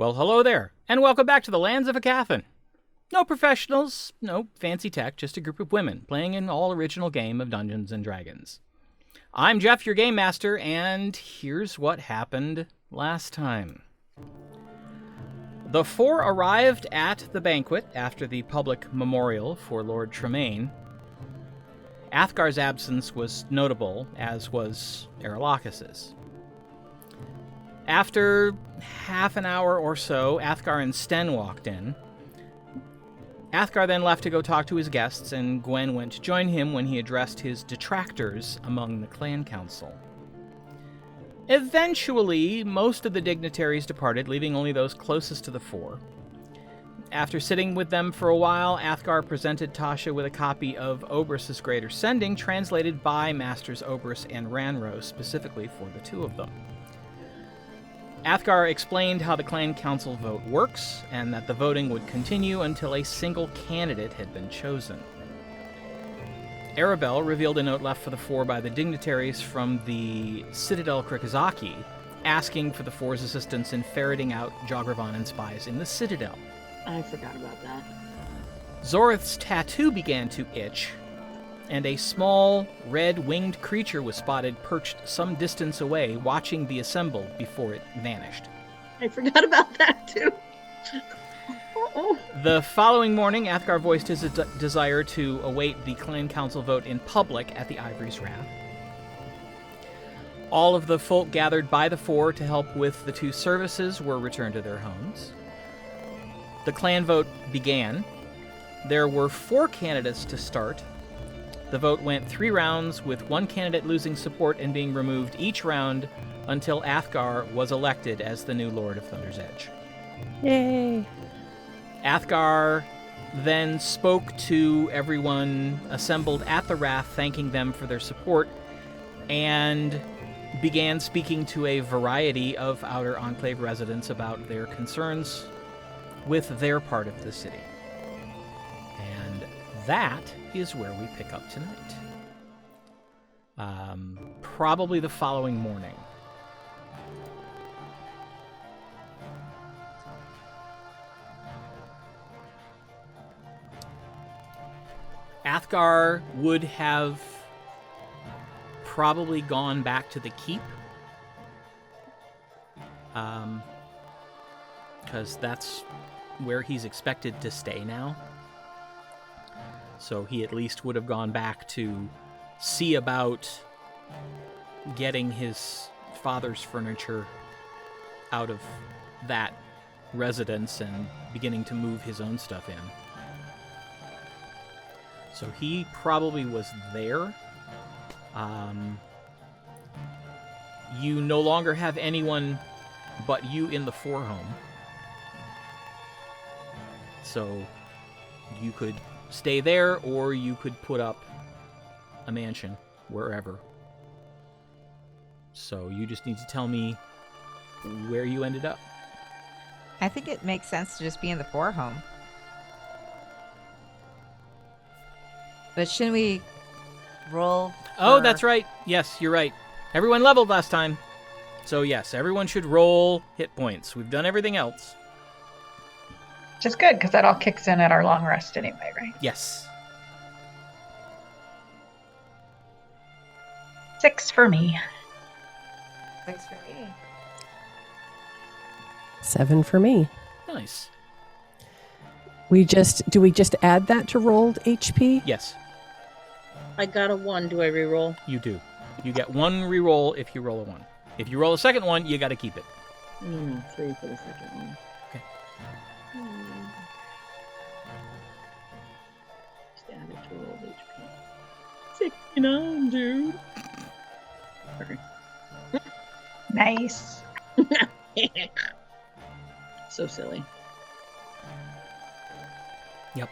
Well, hello there, and welcome back to the lands of Aecathan. No professionals, no fancy tech, just a group of women playing an all-original game of Dungeons & Dragons. I'm Jeff, your game master, and here's what happened last time. The four arrived at the banquet after the public memorial for Lord Tremaine. Athgar's absence was notable, as was Arelakis's. After half an hour or so, Athgarr and Sten walked in. Athgarr then left to go talk to his guests, and Gwen went to join him when he addressed his detractors among the clan council. Eventually, most of the dignitaries departed, leaving only those closest to the four. After sitting with them for a while, Athgarr presented Tasha with a copy of Oberys's Greater Sending, translated by Masters Oberys and Ranro specifically for the two of them. Athgarr explained how the clan council vote works, and that the voting would continue until a single candidate had been chosen. Arabelle revealed a note left for the four by the dignitaries from the Citadel Krikazaki, asking for the four's assistance in ferreting out Jogravan spies in the Citadel. I forgot about that. Zorith's tattoo began to itch, and a small, red-winged creature was spotted perched some distance away, watching the assembled before it vanished. I forgot about that, too. The following morning, Athgarr voiced his desire to await the clan council vote in public at the Ivorys Wrath. All of the folk gathered by the four to help with the two services were returned to their homes. The clan vote began. There were 4 candidates to start. The vote went 3 rounds, with one candidate losing support and being removed each round until Athgarr was elected as the new Lord of Thunder's Edge. Yay! Athgarr then spoke to everyone assembled at the Wrath, thanking them for their support, and began speaking to a variety of Outer Enclave residents about their concerns with their part of the city. And that is where we pick up tonight. Probably the following morning. Athgarr would have probably gone back to the keep, because that's where he's expected to stay now. So he at least would have gone back to see about getting his father's furniture out of that residence and beginning to move his own stuff in. So he probably was there. You no longer have anyone but you in the Fourhome. So you could stay there, or you could put up a mansion wherever. So you just need to tell me where you ended up. I think it makes sense to just be in the Fourhome. But shouldn't we roll? Oh, that's right. Yes, you're right. Everyone leveled last time. So yes, everyone should roll hit points. We've done everything else. Which is good, because that all kicks in at our long rest anyway, right? Yes. 6 for me. 6 for me. 7 for me. Nice. Do we just add that to rolled HP? Yes, I got a 1. Do I reroll? you do. You get 1 reroll if you roll a 1. If you roll a second one, you got to keep it. 3 for the second one. Okay. Just add it to rolled HP. 69, dude. Sorry. Nice. So silly. Yep.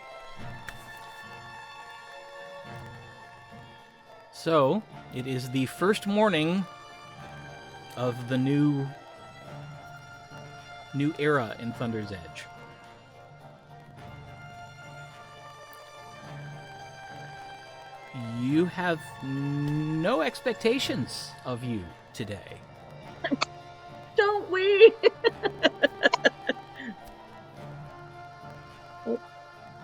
So, it is the first morning of the new era in Thunder's Edge. You have no expectations of you today. Don't we?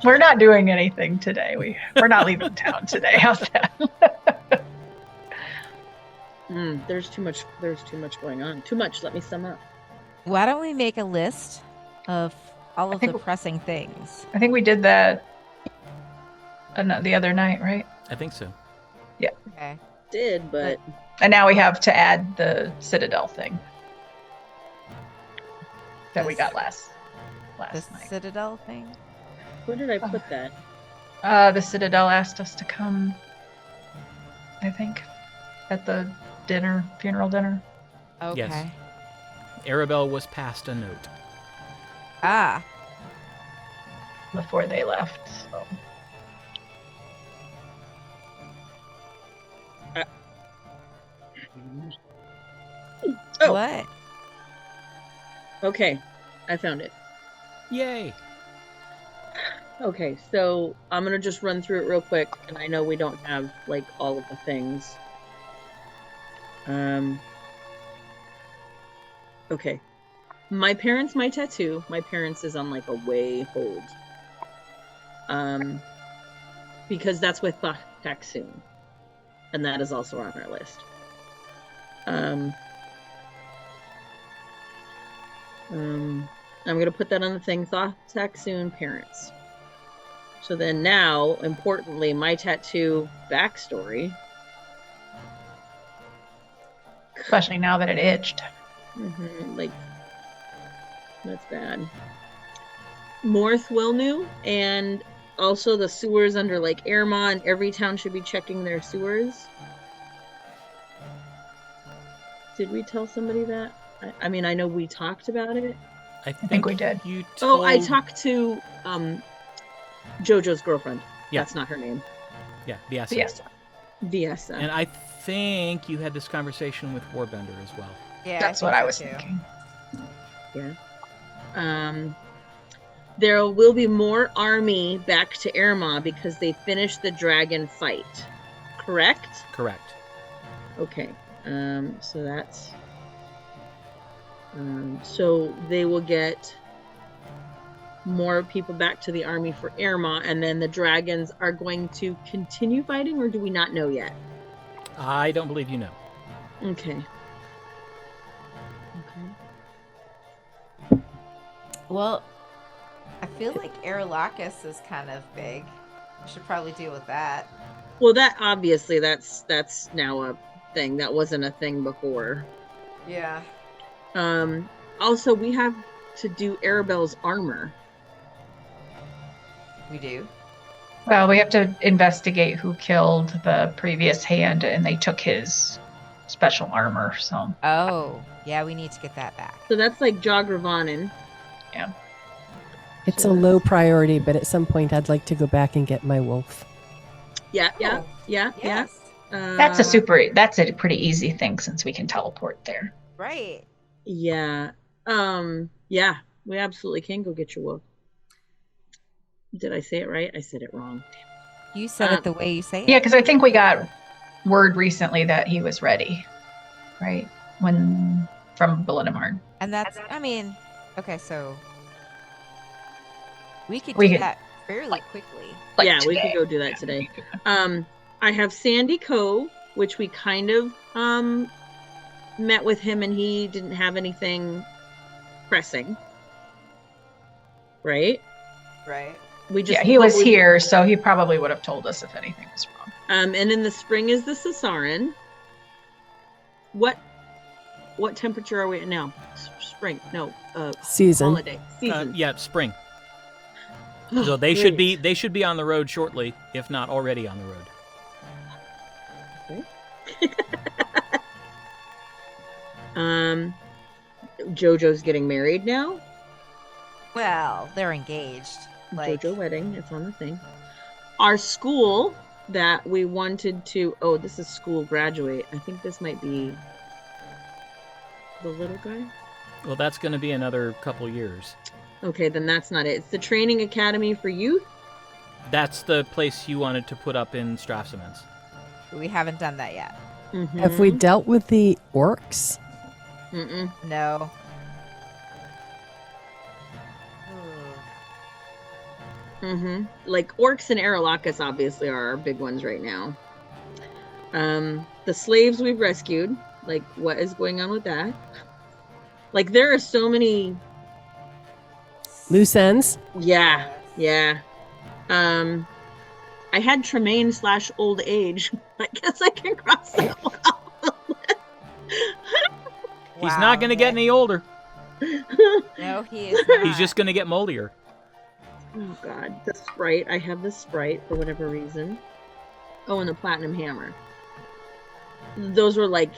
We're not doing anything today. We're not leaving town today. How's that? There's too much going on. Too much. Let me sum up. Why don't we make a list of all of the think- pressing things? I think we did that the other night, right? I think so. Okay. Did, but And now we have to add the Citadel thing that we got last The night. Citadel thing? where did I put that? The Citadel asked us to come, I think, at the funeral dinner. Okay. Yes. Arabelle was passed a note. Ah. Before they left. So. Oh. What? Okay, I found it. Yay! Okay, so I'm gonna just run through it real quick, and I know we don't have like all of the things. Okay. My parents, my tattoo. My parents is on like a way hold. Because that's with Taksoon, and that is also on our list. I'm gonna put that on the thing. Taksoon parents. So then now, importantly, my tattoo backstory. Especially now that it itched. Like, that's bad. Morth Wilnu, and also the sewers under like Airma, and every town should be checking their sewers. Did we tell somebody that? I mean, I know we talked about it. I think we did. You Oh, I told- talked to Jojo's girlfriend. Yeah. That's not her name. Yeah, Viessa. Yes. Viessa. And I think you had this conversation with Warbender as well. Yeah. That's think what I so was too. thinking. Yeah. There will be more army back to Airma because they finished the dragon fight. Correct? Correct. Okay. So that's so they will get more people back to the army for Airma, and then the dragons are going to continue fighting, or do we not know yet? I don't believe you know. Okay. Well, I feel like Aerolacus is kind of big. We should probably deal with that. Well, that obviously that's now a thing. That wasn't a thing before. Yeah. Also, we have to do Arabelle's armor. We do. Well, we have to investigate who killed the previous hand, and they took his special armor. So Oh, yeah, we need to get that back. So that's like Jogravanen. It's a low priority, but at some point I'd like to go back and get my wolf. Yeah. Yes. that's a pretty easy thing since we can teleport there. Right. Yeah. Yeah. We absolutely can go get your wolf. Did I say it right? I said it wrong. You said it the way you say it. Yeah, because I think we got word recently that he was ready, right? From Ballinamard. And that's, I mean, okay, so we could We do could- that fairly quickly. Like yeah, we today. could go do that today. I have Sandy Cove, which we kind of met with him, and he didn't have anything pressing. Right? Right. We just Yeah, he was here, so he probably would have told us if anything was wrong. And in the spring is the Cesaran. What temperature are we at now? Spring? No. Season. Holiday season. Yeah, spring. So they should be on the road shortly, if not already on the road. Jojo's getting married now. Well, they're engaged. Like, Jojo wedding. It's on the thing. Our school that we wanted to. Oh, this is school graduate. I think this might be the little guy. Well, that's going to be another couple years. Okay, then that's not it. It's the training academy for youth. That's the place you wanted to put up in Strafsamens. we haven't done that yet. Mm-hmm. Have we dealt with the orcs? Mm-mm. No. Mm-hmm. Like orcs and Aralakis obviously are our big ones right now. The slaves we've rescued, like what is going on with that? Like there are so many Loose ends. Yeah. I had Tremaine / old age. I guess I can cross that one off. He's not going to get any older. No, he is not. He's just going to get moldier. Oh god, the Sprite. I have the Sprite for whatever reason. Oh, and the Platinum Hammer. Those were like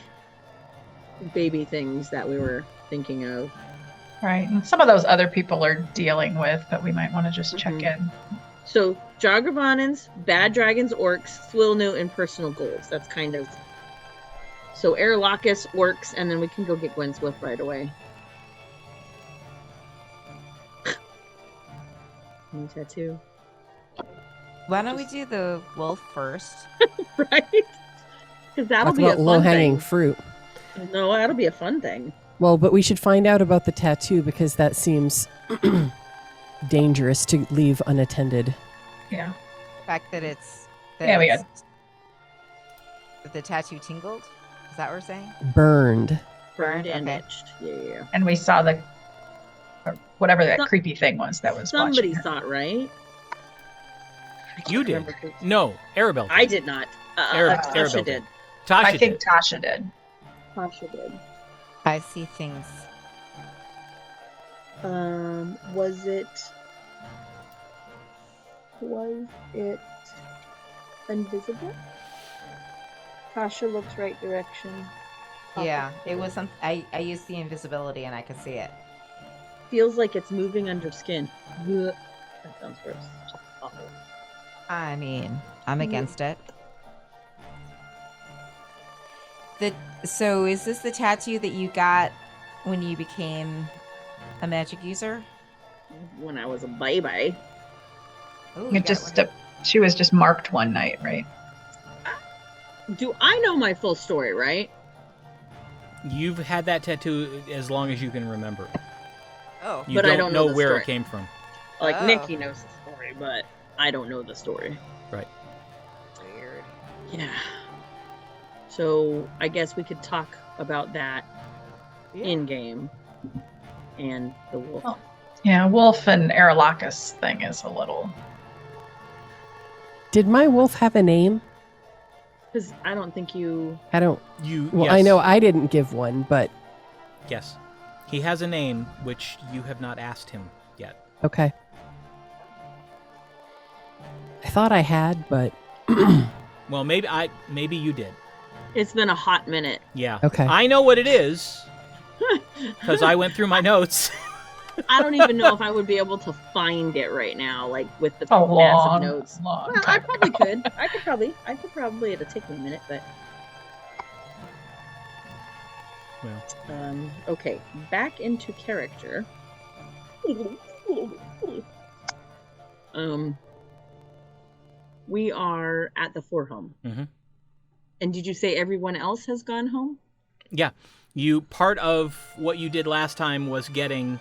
baby things that we were thinking of. Right. And some of those other people are dealing with, but we might want to just check in. So, Jogrovanans, Bad Dragons, Orcs, Swilnu, and personal goals. That's kind of... So, Aralakis, Orcs, and then we can go get Gwen's Whip right away. New tattoo. Why don't we do the wolf first? Right? Because that'll Talk be a about fun low-hanging thing. fruit. No, that'll be a fun thing. Well, but we should find out about the tattoo because that seems dangerous to leave unattended. Yeah. The fact that it's... Yeah, we that the tattoo tingled? Is that what we're saying? Burned. Burned Okay. and itched. Yeah. And we saw the, or whatever that Some- creepy thing was that was Somebody watching her. saw it, right? I can't You did. remember who- No, Arabelle. I did not. Arabelle Tasha did. did. Tasha I think did. Tasha did. Tasha did. I see things. Was it invisible? Tasha looks right direction. Yeah, it was some. I used the invisibility and I could see it. Feels like it's moving under skin. Blech. That sounds gross. Awful. I mean, I'm against it. So is this the tattoo that you got when you became a magic user? When I was a baby. Ooh, you It got just, one. she was just marked one night, right? Do I know my full story, right? You've had that tattoo as long as you can remember. Oh, You But I don't don't know the where story. it came from. Like Oh. Nikki knows the story, but I don't know the story. Right. weird. Yeah. So I guess we could talk about that Yeah. in game and the wolf. Oh. Yeah, Wolf and Aralakis thing is a little... Did my wolf have a name? Because I don't think you. I don't. You. Well, yes. I know I didn't give one, but Yes. He has a name which you have not asked him yet. okay. I thought I had, but Well, maybe you did. It's been a hot minute. Yeah. okay. I know what it is because I went through my notes. I don't even know if I would be able to find it right now, like with the A massive long, notes. long Well, I time probably ago. could. I could probably. It'll take me a minute, but Well, okay. Back into character. We are at the Fourhome. Mhm. And did you say everyone else has gone home? yeah. Part of what you did last time was getting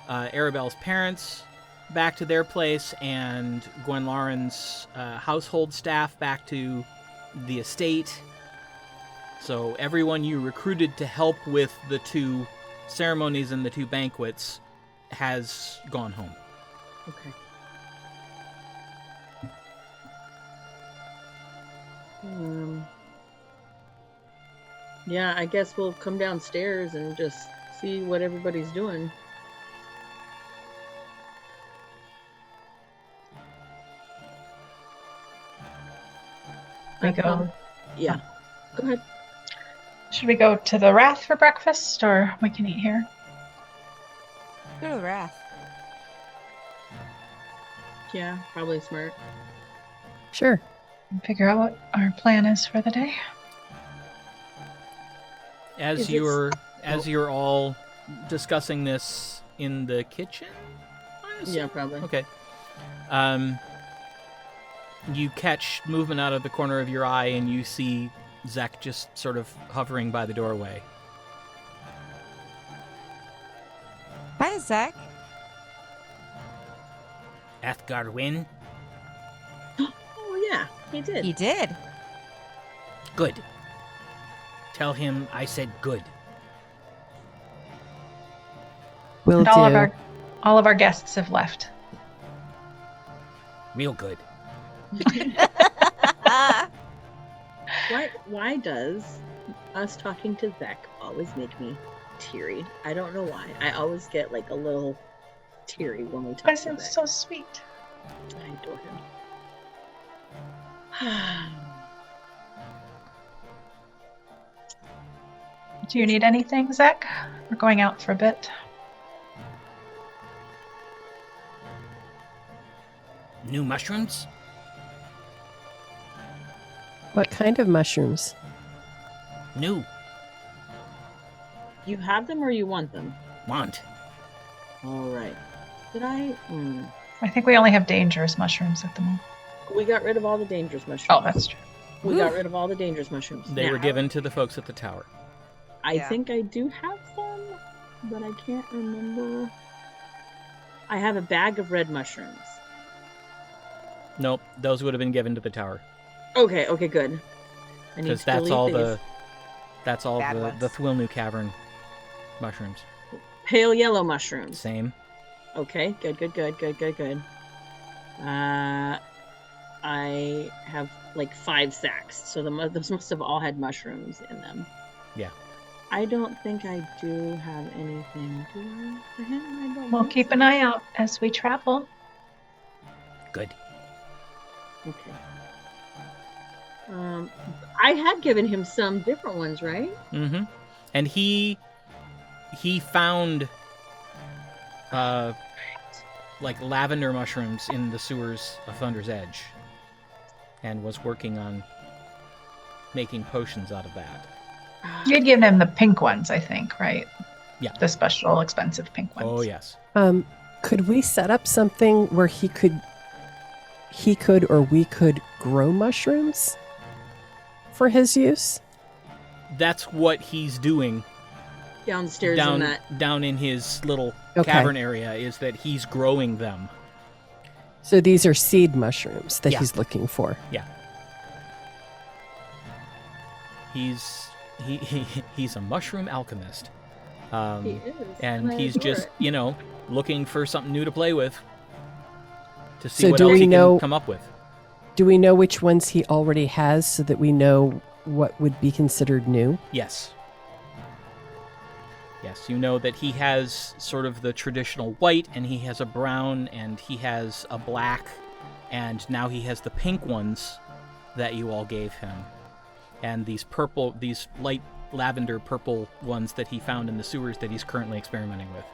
Arabelle's parents back to their place and Gwen Lauren's household staff back to the estate. So everyone you recruited to help with the two ceremonies and the two banquets has gone home. Okay. Yeah, I guess we'll come downstairs and just see what everybody's doing. We go. Yeah. Go ahead. Should we go to the Wrath for breakfast, or we can eat here? Go to the Wrath. Yeah, probably smart. Sure. And figure out what our plan is for the day. As Is you're all discussing this in the kitchen, I assume? Yeah, probably. Okay. You catch movement out of the corner of your eye, and you see Zek just sort of hovering by the doorway. Hi, Zach. Athgarr win? Oh yeah, he did. He did. Good. Tell him I said good. Will And do. all of our guests have left. Real good. Why does us talking to Zek always make me teary? I don't know why. I always get like a little teary when we talk Because to it's Zek. so sweet. I adore him. Do you need anything, Zach? We're going out for a bit. New mushrooms? What kind of mushrooms? New. You have them or you want them? Want. All right. Did I? I think we only have dangerous mushrooms at the moment. We got rid of all the dangerous mushrooms. Oh, that's true. We got rid of all the dangerous mushrooms. They were Now, given to the folks at the tower. I Yeah. think I do have some, but I can't remember. I have a bag of red mushrooms. Nope, those would have been given to the tower. Okay, good. I need Because to that's delete all these. that's all Bad the ones. Thwilnu Cavern mushrooms. Pale yellow mushrooms. Same. Okay, good. I have like 5 sacks, so those must have all had mushrooms in them. Yeah. I don't think I do have anything, do I? For him? I don't We'll think keep so. an eye out as we travel. Good. Okay. I had given him some different ones, right? Mm-hmm. And he found like lavender mushrooms in the sewers of Thunder's Edge and was working on making potions out of that. You had given him the pink ones, I think, right? Yeah. The special expensive pink ones. Oh yes. Could we set up something where he could or we could grow mushrooms for his use? That's what he's doing Downstairs in that. down in his little Okay. cavern area, is that he's growing them. So these are seed mushrooms that Yeah. he's looking for. He's a mushroom alchemist. He is, And I he's adore just, it. looking for something new to play with. To see So what do else we he know- can come up with. Do we know which ones he already has so that we know what would be considered new? Yes. Yes, you know that he has sort of the traditional white, and he has a brown, and he has a black, and now he has the pink ones that you all gave him. And these light lavender purple ones that he found in the sewers that he's currently experimenting with.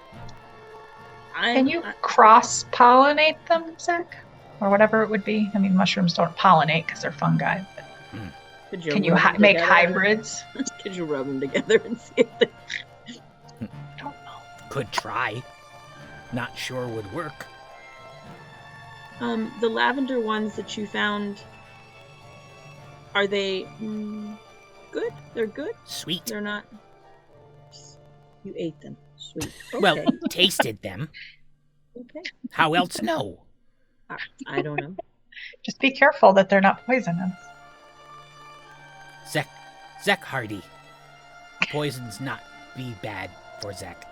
Can you cross-pollinate them, Zach? Or whatever it would be? I mean, mushrooms don't pollinate because they're fungi. But can you rub them make together? hybrids? Could you rub them together and see if they... I don't know. Could try. Not sure would work. The lavender ones that you found, are they good? They're good? Sweet. They're not... You ate them. Sweet. Okay. Well, tasted them. Okay. How else know? I don't know. Just be careful that they're not poisonous. Zek Hardy. Poison's not be bad for Zek.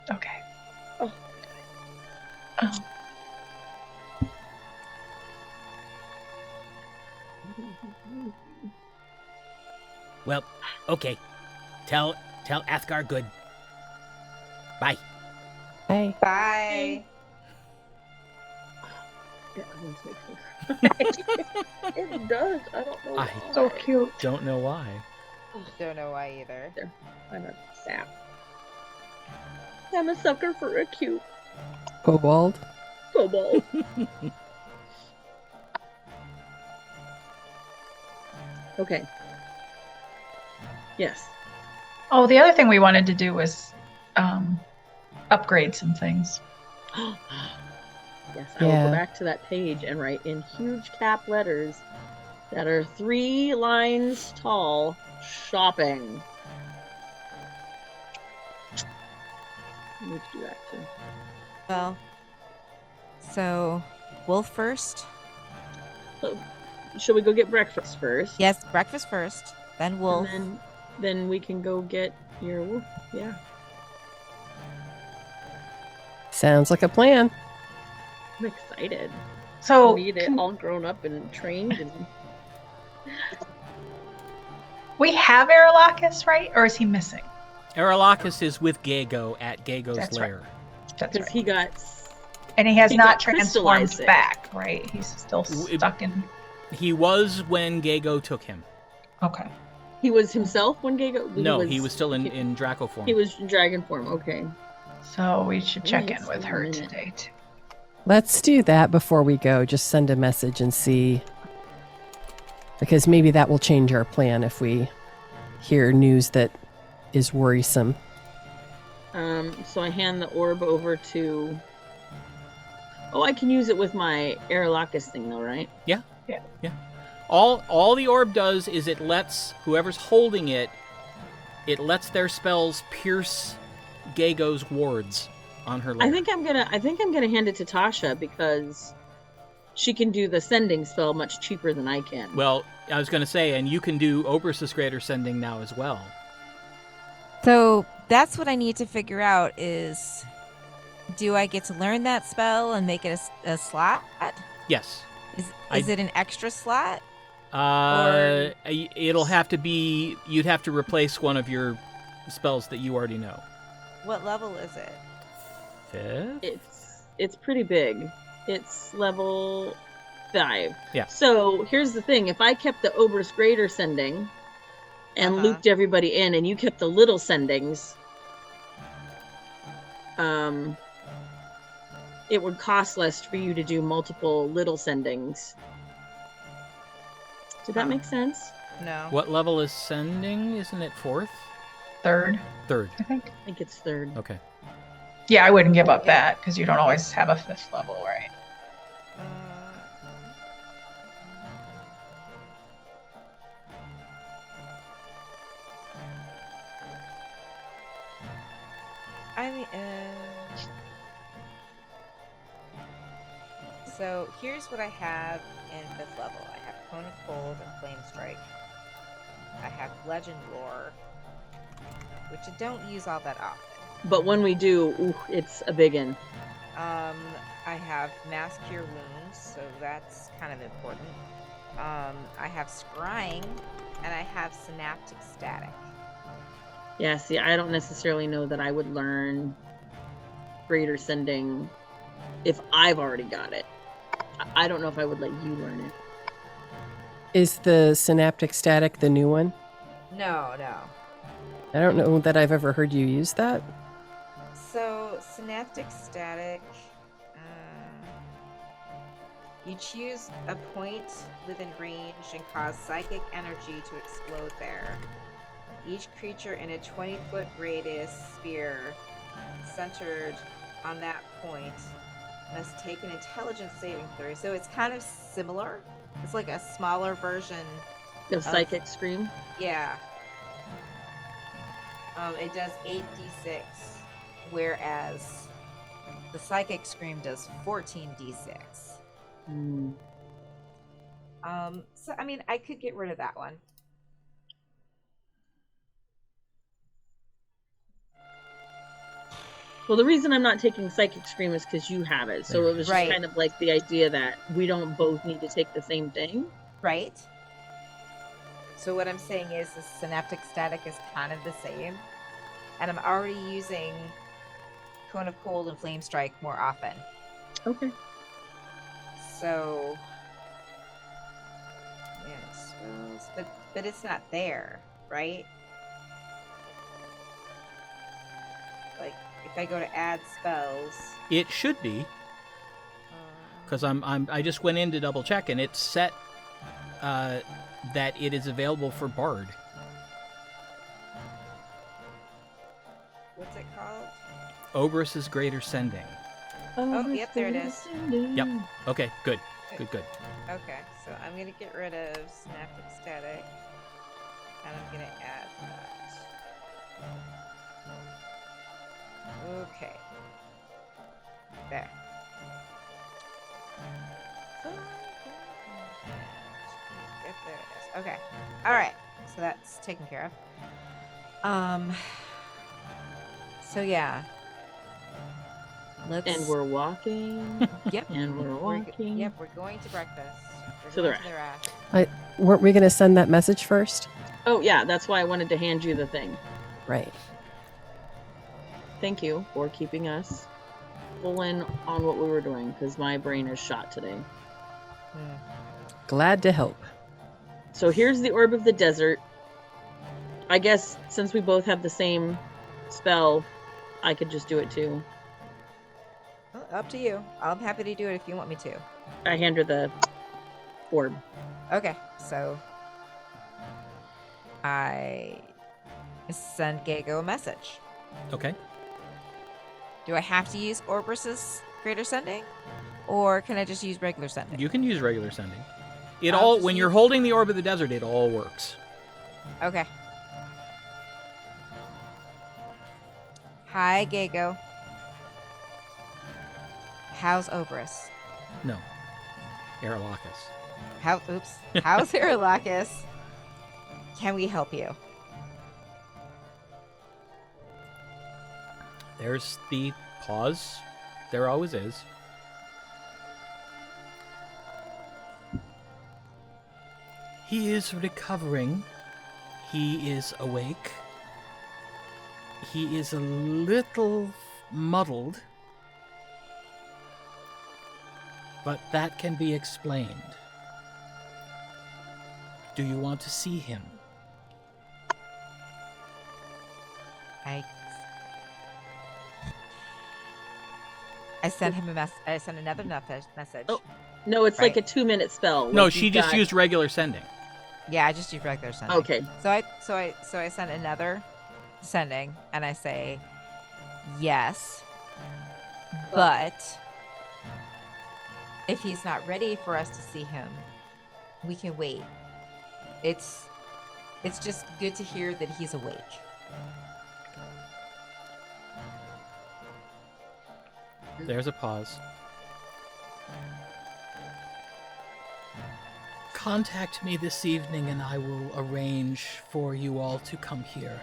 Okay. Oh. Oh. Well, okay. Tell Athgarr good. Bye. Hey. Bye. It always makes me cry. It does. I don't know. I- why. So cute. Don't know why. Don't know why either. I'm a sap. I'm a sucker for a cute Kobold. kobold. Okay. Yes. Oh, the other thing we wanted to do was upgrade some things. Yes, I will Yeah. go back to that page and write in huge cap letters that are 3 lines tall, shopping. I need to do that too. Well, So, wolf first? Should we go get breakfast first? Yes, breakfast first, then wolf. And then we can go get your wolf. Yeah. Sounds like a plan. I'm excited. So Meet it all grown up and trained. And... we have Aerolacus, right? Or is he missing? Aerolacus is with Gago at Gago's That's lair. That's Because right. he got... And he has he not got transformed crystallized it. back, right? He's still stuck in... He was when Gago took him. Okay. He was himself when Gago... No, he was still in Draco form. He was in dragon form, okay. So we should check in Yes, with in a her minute. today, too. Let's do that before we go. Just send a message and see. Because maybe that will change our plan if we hear news that is worrisome. So I hand the orb over to... Oh, I can use it with my Aerolacus thing, though, right? Yeah. Yeah. Yeah. All the orb does is it lets whoever's holding it lets their spells pierce Gago's wards on her lair. I think I'm gonna hand it to Tasha because she can do the sending spell much cheaper than I can. Well, I was going to say, and you can do Oberys's Greater Sending now as well. So that's what I need to figure out is, do I get to learn that spell and make it a slot? Yes. Is it an extra slot? It'll have to be, you'd have to replace one of your spells that you already know. What level is it? 5th? It's pretty big. It's level 5. Yeah. So here's the thing: if I kept the Oberys Greater Sending and looped everybody in, and you kept the little sendings, it would cost less for you to do multiple little sendings. Did that make sense? No. What level is sending? Isn't it 4th? Third, 3rd. I think. I think it's 3rd. Okay. Yeah, I wouldn't give up that because you don't always have a 5th level, right? I mean, so here's what I have in 5th level. I have Cone of Cold and Flame Strike. I have Legend Lore, which I don't use all that often. But when we do, it's a big one. I have Mass Cure Wounds, so that's kind of important. I have Scrying, and I have Synaptic Static. Yeah, see, I don't necessarily know that I would learn Greater Sending if I've already got it. I don't know if I would let you learn it. Is the Synaptic Static the new one? No. I don't know that I've ever heard you use that. So, Synaptic Static, you choose a point within range and cause psychic energy to explode there. Each creature in a 20-foot radius sphere centered on that point must take an intelligence saving throw. So it's kind of similar. It's like a smaller version of Psychic Scream? Yeah. It does 8d6, whereas the Psychic Scream does 14d6. So, I mean, I could get rid of that one. Well, the reason I'm not taking Psychic Scream is because you have it. So it was just kind of like the idea that we don't both need to take the same thing. Right. So what I'm saying is the Synaptic Static is kind of the same. And I'm already using Cone of Cold and Flame Strike more often. Okay. So... yeah, spells. But it's not there, right? Like, if I go to add spells... It should be. Because I just went in to double check, and it's set that it is available for Bard. What's it called? Oberys's Greater Sending. Oh, yep, there it is. Yep. Okay, good. Good. Okay, so I'm going to get rid of Synaptic Static, and I'm going to add that. Okay. There. There it is. Okay. All right. So that's taken care of. So yeah. And we're walking. Yep. And we're walking. Yep. We're going to breakfast. We're To the going to the raft. Weren't we going to send that message first? Oh yeah, that's why I wanted to hand you the thing. Right. Thank you for keeping us full in on what we were doing, because my brain is shot today. Glad to help. So here's the Orb of the Desert. I guess since we both have the same spell, I could just do it too. Well, up to you. I'm happy to do it if you want me to. I hand her the orb. Okay, so I send Gago a message. Okay. Do I have to use Orbrus's Greater Sending? Or can I just use regular sending? You can use regular sending. When you're holding the Orb of the Desert, it all works. Okay. Hi, Gago. How's Obrus? No. Aralakis. How's Aralakis? Can we help you? There's the pause. There always is. He is recovering. He is awake. He is a little muddled, but that can be explained. Do you want to see him? I sent him I sent another message. Oh, no, it's like a 2-minute spell. No, like she just used regular sending. Yeah, I just used regular sending. Okay. So I sent another sending, and I say, yes, but if he's not ready for us to see him, we can wait. It's just good to hear that he's awake. There's a pause. Contact me this evening and I will arrange for you all to come here.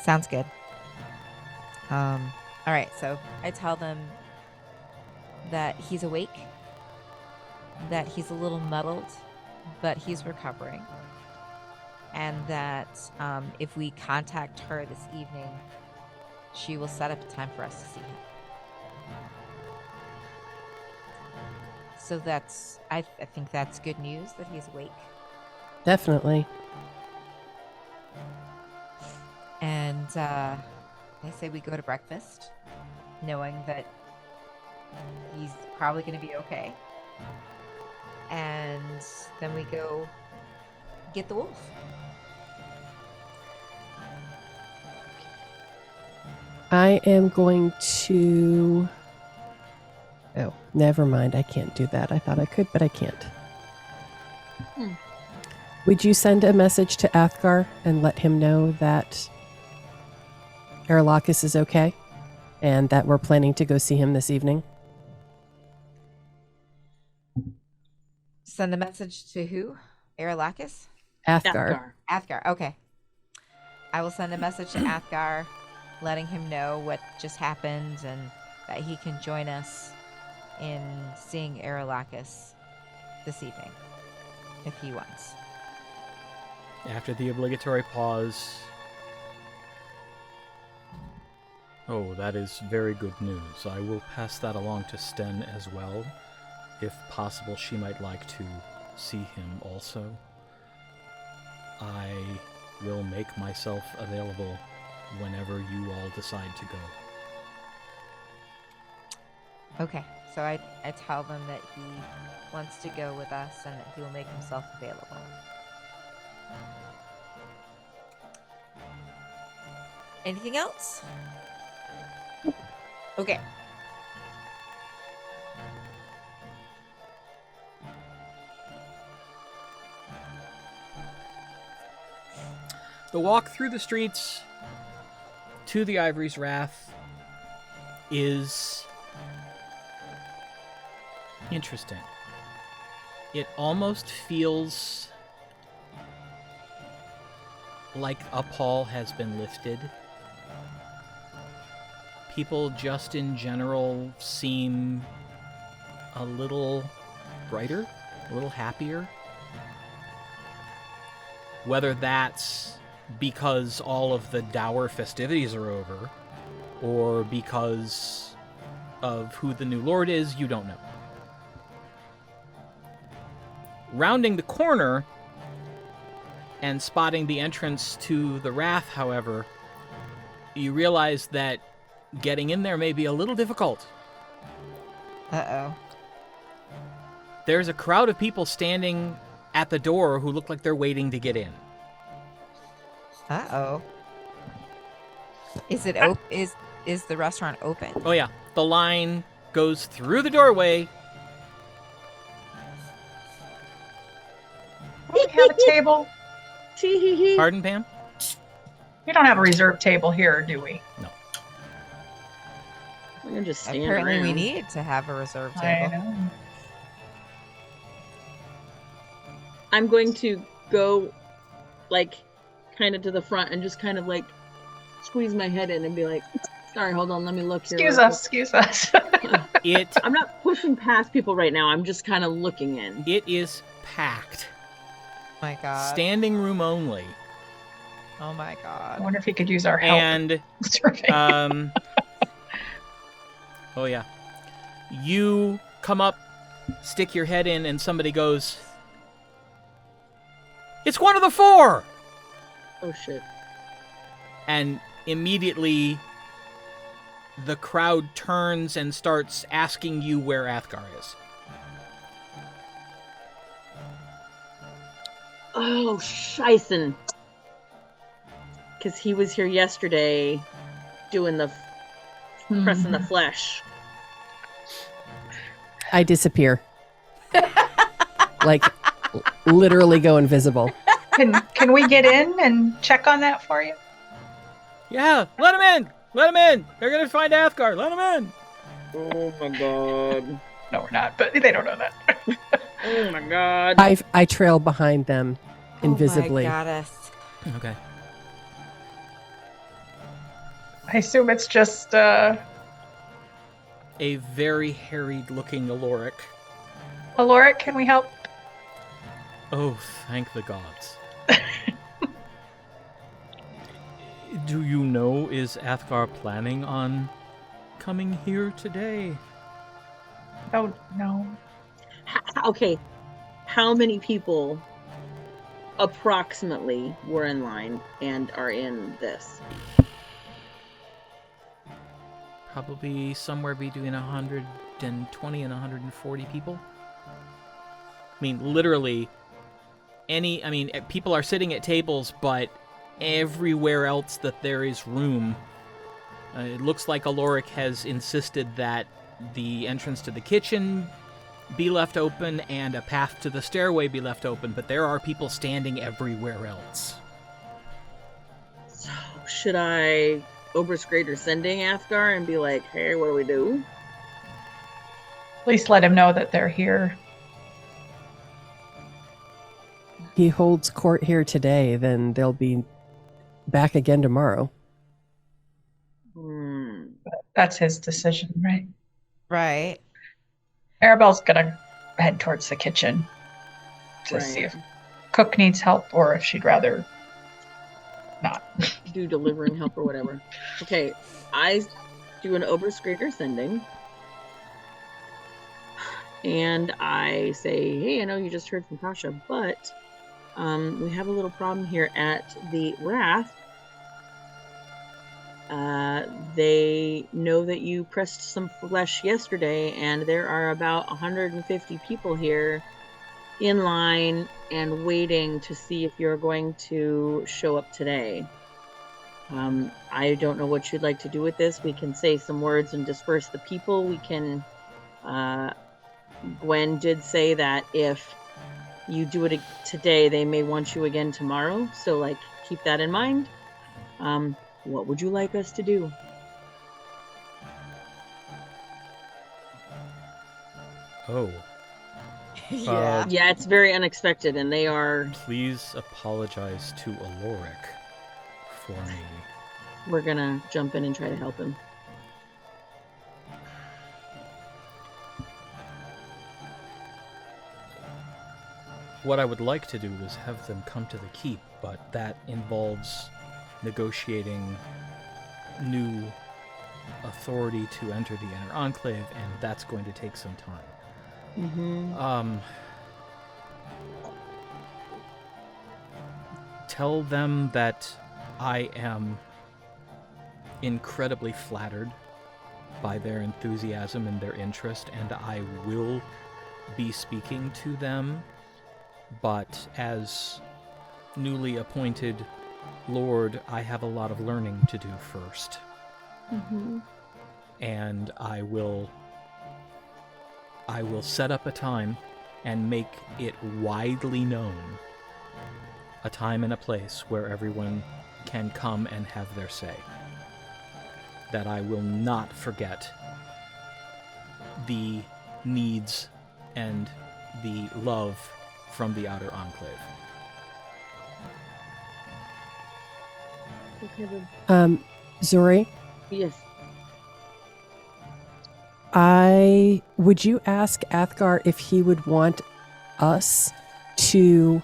Sounds good. All right, so I tell them that he's awake, that he's a little muddled, but he's recovering, and that if we contact her this evening, she will set up a time for us to see him. So I think that's good news that he's awake. Definitely. And I say we go to breakfast, knowing that he's probably going to be okay. And then we go get the wolf. I am going to... Oh, never mind. I can't do that. I thought I could, but I can't. Would you send a message to Athgarr and let him know that Aralakis is okay and that we're planning to go see him this evening? Send a message to who? Aralakis? Athgarr. Athgarr, okay. I will send a message to Athgarr, letting him know what just happened and that he can join us in seeing Aralakis this evening, if he wants. After the obligatory pause... Oh, that is very good news. I will pass that along to Sten as well. If possible, she might like to see him also. I will make myself available whenever you all decide to go. Okay, so I tell them that he wants to go with us and that he will make himself available. Anything else? Okay. The walk through the streets to the Ivorys Wrath is interesting. It almost feels like a pall has been lifted. People just in general seem a little brighter, a little happier. Whether that's because all of the dour festivities are over, or because of who the new lord is, you don't know. Rounding the corner and spotting the entrance to the Wrath, however, you realize that getting in there may be a little difficult. Uh-oh. There's a crowd of people standing at the door who look like they're waiting to get in. Uh-oh. Is it is the restaurant open? Oh yeah, the line goes through the doorway. We have a table. Pardon, Pam? We don't have a reserved table here, do we? No. We're gonna just stand Apparently around. we need to have a reserved I table. know. I'm going to go, like, kind of to the front and just kind of, like, squeeze my head in and be like, sorry, hold on, let me look here. Excuse us. I'm not pushing past people right now. I'm just kind of looking in. It is packed. Oh my god. Standing room only. Oh my I god. wonder if he could use our help. And oh yeah. You come up, stick your head in, and somebody goes, "It's one of the four!" Oh shit. And immediately the crowd turns and starts asking you where Athgarr is. Oh, scheisen. Because he was here yesterday doing the pressing the flesh. I disappear. Like, literally go invisible. Can we get in and check on that for you? Yeah, let him in! Let him in! They're gonna find Athgarr! Let him in! Oh my god. No, we're not, but they don't know that. Oh my god. I trail behind them invisibly. Oh my goddess. Okay. I assume it's just, A very harried-looking Oloric. Oloric, can we help? Oh, thank the gods. Do you know, is Athgarr planning on coming here today? Oh, no. Okay. How many people approximately were in line and are in this? Probably somewhere between 120 and 140 people. I mean, literally, people are sitting at tables, but everywhere else that there is room, it looks like Oloric has insisted that the entrance to the kitchen be left open and a path to the stairway be left open, but there are people standing everywhere else. So, should I Oberskreiter sending Athgarr and be like, hey, what do we do? At least let him know that they're here. He holds court here today, then they'll be back again tomorrow. That's his decision, right? Right. Arabelle's gonna head towards the kitchen to see if Cook needs help or if she'd rather not. Do delivering help or whatever. Okay, I do an Oberskreiter sending. And I say, hey, I know you just heard from Tasha, but we have a little problem here at the Wrath. They know that you pressed some flesh yesterday, and there are about 150 people here in line and waiting to see if you're going to show up today. I don't know what you'd like to do with this. We can say some words and disperse the people. We can... Gwen did say that if you do it today, they may want you again tomorrow. So, like, keep that in mind. What would you like us to do? Oh. Yeah. Yeah, it's very unexpected, and they are... Please apologize to Oloric for me. We're gonna jump in and try to help him. What I would like to do is have them come to the keep, but that involves negotiating new authority to enter the Inner Enclave, and that's going to take some time. Tell them that I am incredibly flattered by their enthusiasm and their interest, and I will be speaking to them, but as newly appointed Lord, I have a lot of learning to do first. And I will set up a time and make it widely known, a time and a place where everyone can come and have their say. That I will not forget the needs and the love from the Outer Enclave. Okay, Zori? yes. Would you ask Athgarr if he would want us to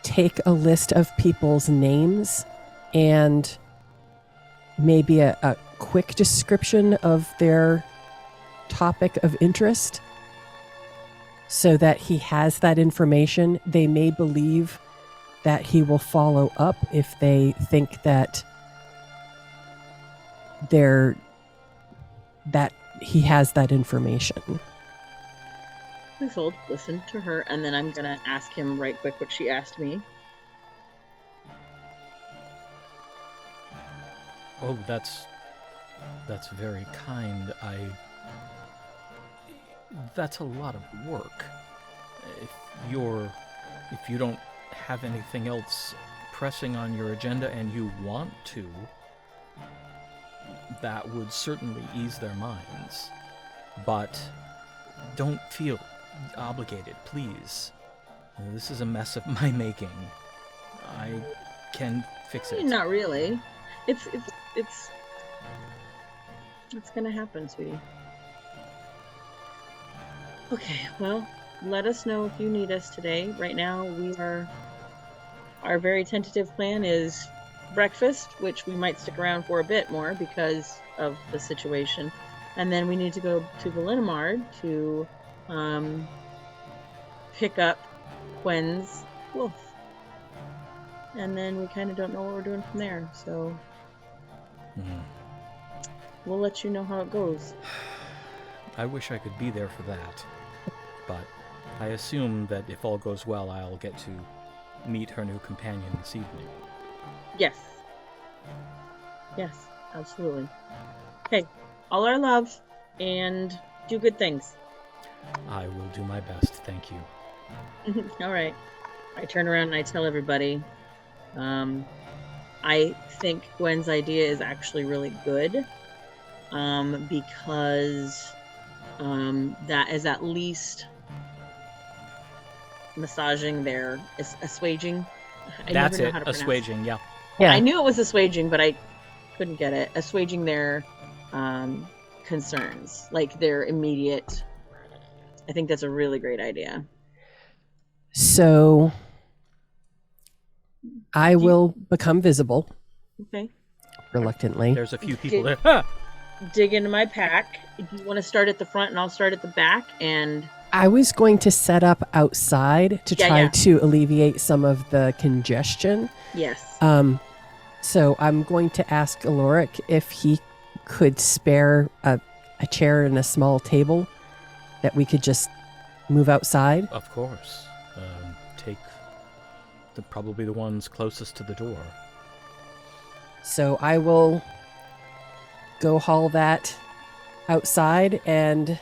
take a list of people's names and maybe a quick description of their topic of interest so that he has that information? They may believe that he will follow up if they think that that he has that information. Please hold, listen to her, and then I'm gonna ask him right quick what she asked me. Oh, that's very kind. That's a lot of work. If you don't have anything else pressing on your agenda and you want to, that would certainly ease their minds. But don't feel obligated, please. This is a mess of my making. I can fix it. Not really. It's gonna happen, sweetie. Okay, well, let us know if you need us today. Right now, our very tentative plan is breakfast, which we might stick around for a bit more because of the situation. And then we need to go to Ballinamard to pick up Gwen's wolf. And then we kind of don't know what we're doing from there, so we'll let you know how it goes. I wish I could be there for that, but I assume that if all goes well, I'll get to meet her new companion this evening. Yes. Yes, absolutely. Okay, all our love, and do good things. I will do my best, thank you. All right. I turn around and I tell everybody, I think Gwen's idea is actually really good, because that is at least massaging their assuaging. That's it, assuaging, yeah. Yeah. I knew it was assuaging, but I couldn't get it. Assuaging their concerns, like their immediate. I think that's a really great idea. So I will become visible. Okay. Reluctantly. There's a few people there. Ah! Dig into my pack. If you want to start at the front, and I'll start at the back. And I was going to set up outside to try to alleviate some of the congestion. Yes. So I'm going to ask Oloric if he could spare a chair and a small table that we could just move outside. Of course. Take probably the ones closest to the door. So I will go haul that outside and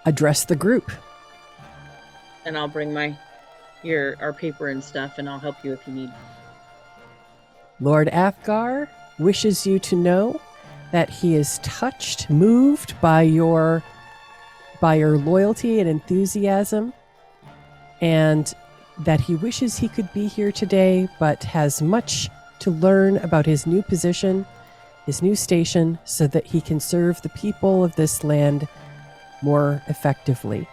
address the group. And I'll bring our paper and stuff, and I'll help you if you need. Lord Athgarr wishes you to know that he is touched, moved by your loyalty and enthusiasm, and that he wishes he could be here today, but has much to learn about his new position, his new station, so that he can serve the people of this land more effectively.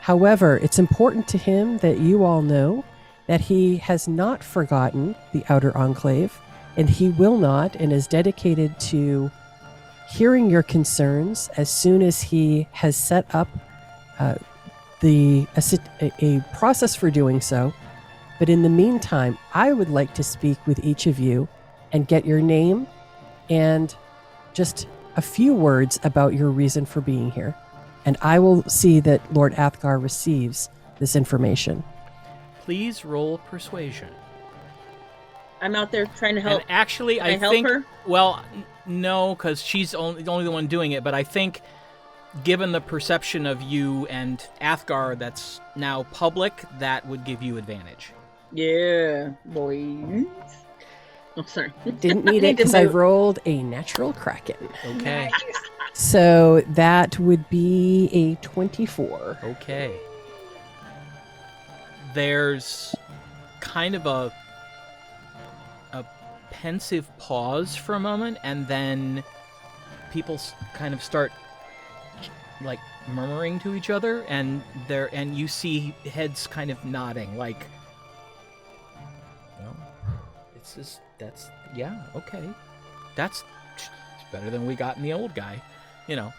However, it's important to him that you all know that he has not forgotten the Outer Enclave, and he will not, and is dedicated to hearing your concerns as soon as he has set up a process for doing so. But in the meantime, I would like to speak with each of you and get your name and just a few words about your reason for being here. And I will see that Lord Athgarr receives this information. Please roll persuasion. I'm out there trying to help. And actually, I help think... her? Well, no, because she's only the one doing it. But I think, given the perception of you and Athgarr that's now public, that would give you advantage. Yeah, boys. Oh, sorry. Didn't need it because I rolled a natural Kraken. Okay. So that would be a 24. Okay. There's kind of a pensive pause for a moment, and then people kind of start like murmuring to each other, and you see heads kind of nodding, like, well, that's okay, that's better than we got in the old guy, you know.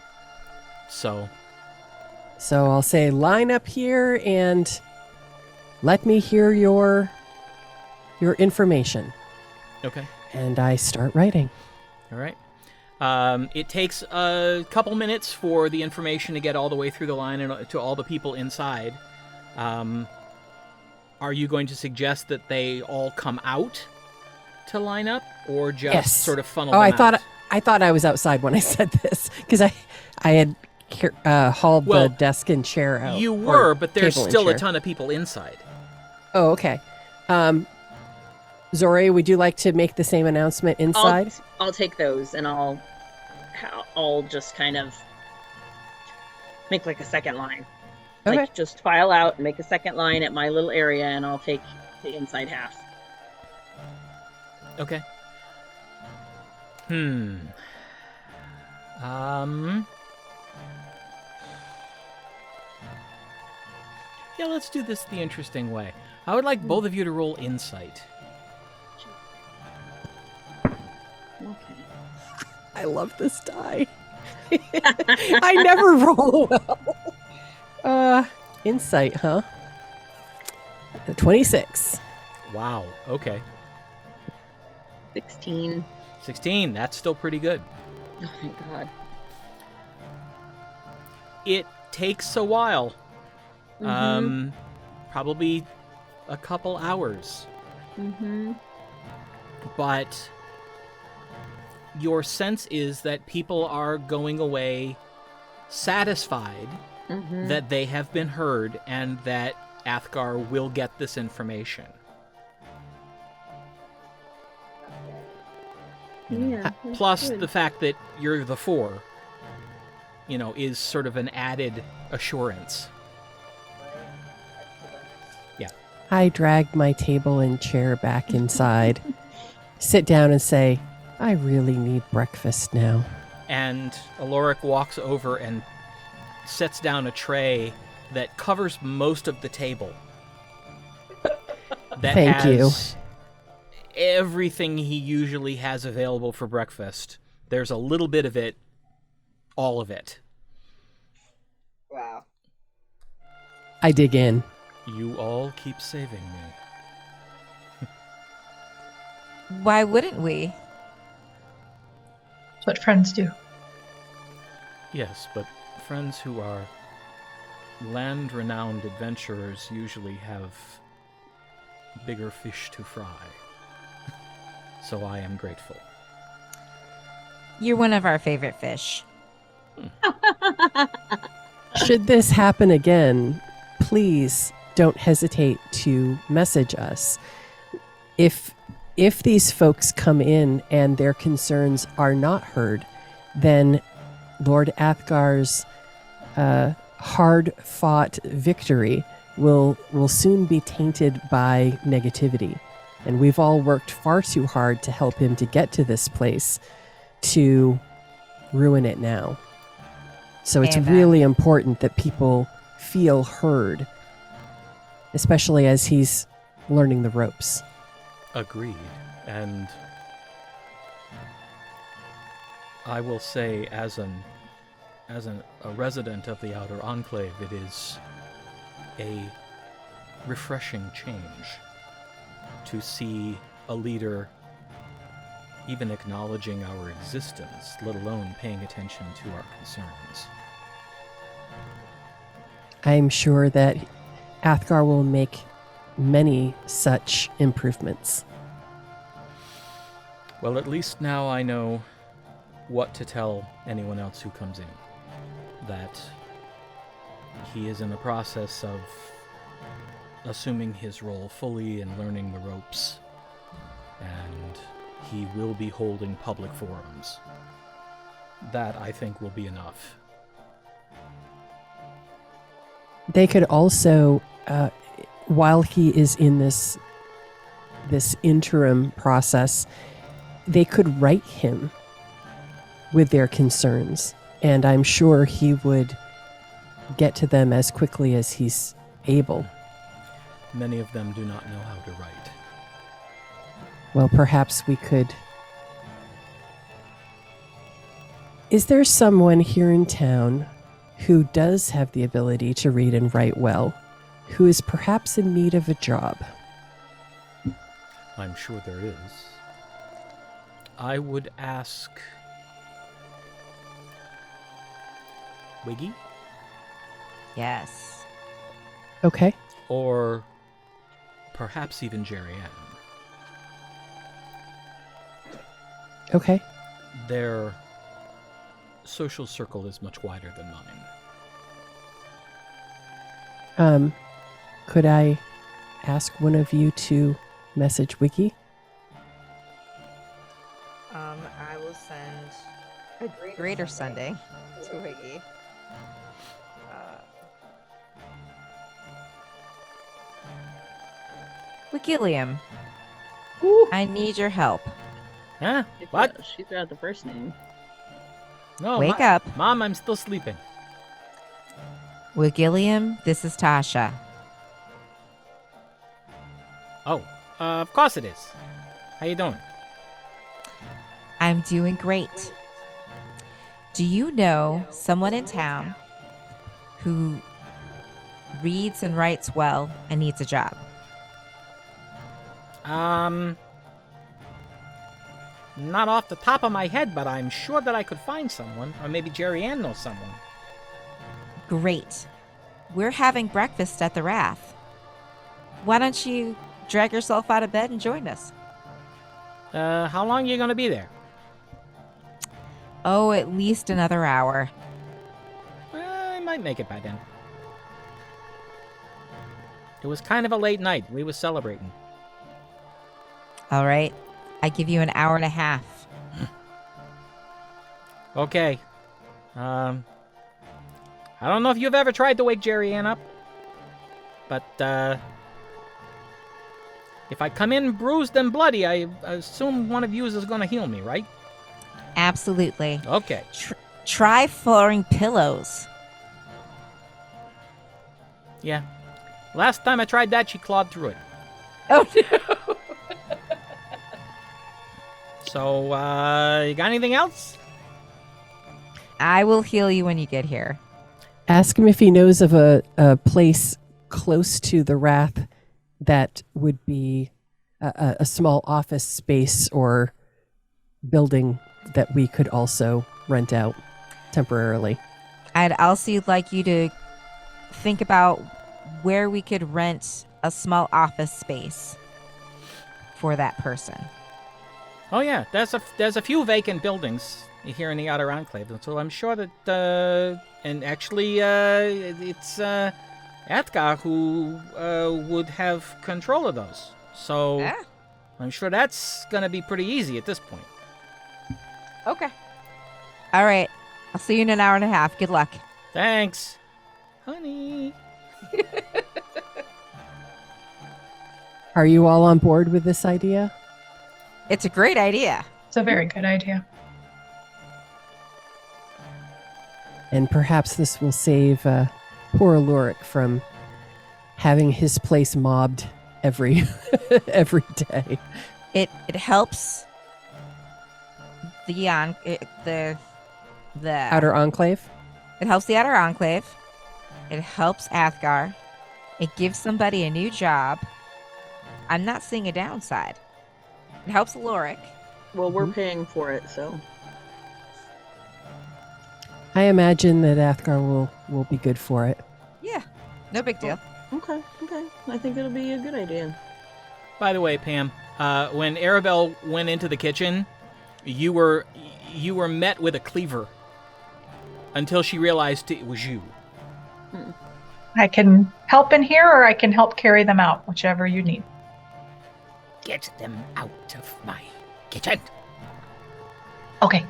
So I'll say, line up here and let me hear your information. Okay. And I start writing. All right. It takes a couple minutes for the information to get all the way through the line and to all the people inside. Are you going to suggest that they all come out to line up, or just sort of funnel them out? I thought I was outside when I said this, because I had hauled the desk and chair out. You were, but there's still a ton of people inside. Oh, okay. Zori, would you like to make the same announcement inside? I'll take those, and I'll just kind of make like a second line. Okay. Like, just file out and make a second line at my little area, and I'll take the inside half. Okay. Yeah, let's do this the interesting way. I would like both of you to roll insight. Okay. I love this die. I never roll well. Insight, huh? 26. Wow. Okay. 16. 16. That's still pretty good. Oh, thank God. It takes a while. Mm-hmm. Probably a couple hours. Mm-hmm. But your sense is that people are going away satisfied that they have been heard and that Athgarr will get this information. Yeah. Plus the fact that you're the four, is sort of an added assurance. Yeah. I drag my table and chair back inside, sit down and say, I really need breakfast now. And Oloric walks over and sets down a tray that covers most of the table. That Thank you. has everything he usually has available for breakfast. There's a little bit of it, all of it. Wow. I dig in. You all keep saving me. Why wouldn't we? That's what friends do. Yes, but friends who are land-renowned adventurers usually have bigger fish to fry. So I am grateful. You're one of our favorite fish. Should this happen again, please don't hesitate to message us. If if these folks come in and their concerns are not heard, then Lord Athgar's hard-fought victory will soon be tainted by negativity. And we've all worked far too hard to help him to get to this place to ruin it now. So it's really important that people feel heard, especially as he's learning the ropes. Agreed. And I will say, as a resident of the Outer Enclave, it is a refreshing change to see a leader even acknowledging our existence, let alone paying attention to our concerns. I'm sure that Athgarr will make many such improvements. Well, at least now I know what to tell anyone else who comes in. That he is in the process of assuming his role fully and learning the ropes. And he will be holding public forums. That, I think, will be enough. They could also, while he is in this interim process, they could write him with their concerns, and I'm sure he would get to them as quickly as he's able. Many of them do not know how to write. Well, perhaps we could... Is there someone here in town who does have the ability to read and write well, who is perhaps in need of a job? I'm sure there is. I would ask... Wiggy? Yes. Okay. Or perhaps even Jerrienne. Okay. Their social circle is much wider than mine. Could I ask one of you to message Wiggy? I will send a greater Sunday to Wiggy. Wigillium, I need your help. Huh? What? She threw out the first name. No, Wake up. Mom, I'm still sleeping. Wigillium, this is Tasha. Oh, of course it is. How you doing? I'm doing great. Do you know someone in town who reads and writes well and needs a job? Not off the top of my head, but I'm sure that I could find someone. Or maybe Jerrienne knows someone. Great. We're having breakfast at the Wrath. Why don't you drag yourself out of bed and join us? How long are you gonna be there? Oh, at least another hour. I might make it by then. It was kind of a late night. We were celebrating. All right. I give you an hour and a half. Okay. I don't know if you've ever tried to wake Jerrienne up, but, if I come in bruised and bloody, I assume one of you is going to heal me, right? Absolutely. Okay. Try fluorine pillows. Yeah. Last time I tried that, she clawed through it. Oh, no. So, you got anything else? I will heal you when you get here. Ask him if he knows of a place close to the Wrath that would be a small office space or building that we could also rent out temporarily. I'd also like you to think about where we could rent a small office space for that person. Oh yeah, there's a few vacant buildings here in the Outer Enclave, so I'm sure that and actually it's Athgarr who would have control of those. So I'm sure that's going to be pretty easy at this point. Okay. All right. I'll see you in an hour and a half. Good luck. Thanks, honey. Are you all on board with this idea? It's a great idea. It's a very good idea. And perhaps this will save poor Oloric from having his place mobbed every day. It helps the Outer Enclave? It helps the Outer Enclave. It helps Athgarr. It gives somebody a new job. I'm not seeing a downside. It helps Oloric. Well, we're paying for it, so. I imagine that Athgarr will be good for it. Yeah, no big deal. Okay. I think it'll be a good idea. By the way, Pam, when Arabelle went into the kitchen, you were met with a cleaver until she realized it was you. I can help in here, or I can help carry them out, whichever you need. Get them out of my kitchen. Okay.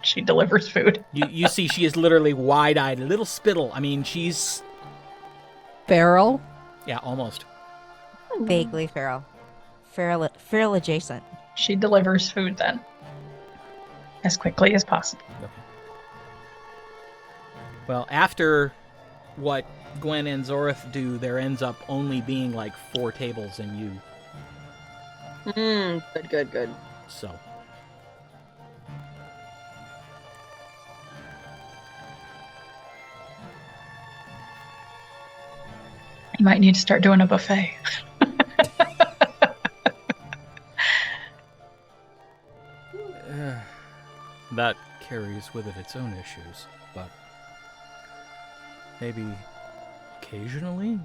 She delivers food. You see she is literally wide-eyed, a little spittle. I mean, she's... Feral? Yeah, almost. Vaguely feral. Feral adjacent. She delivers food then. As quickly as possible. Okay. Well, after what Gwen and Zorith do, there ends up only being like 4 tables and you. Good. So. You might need to start doing a buffet. That carries with it its own issues, but maybe occasionally?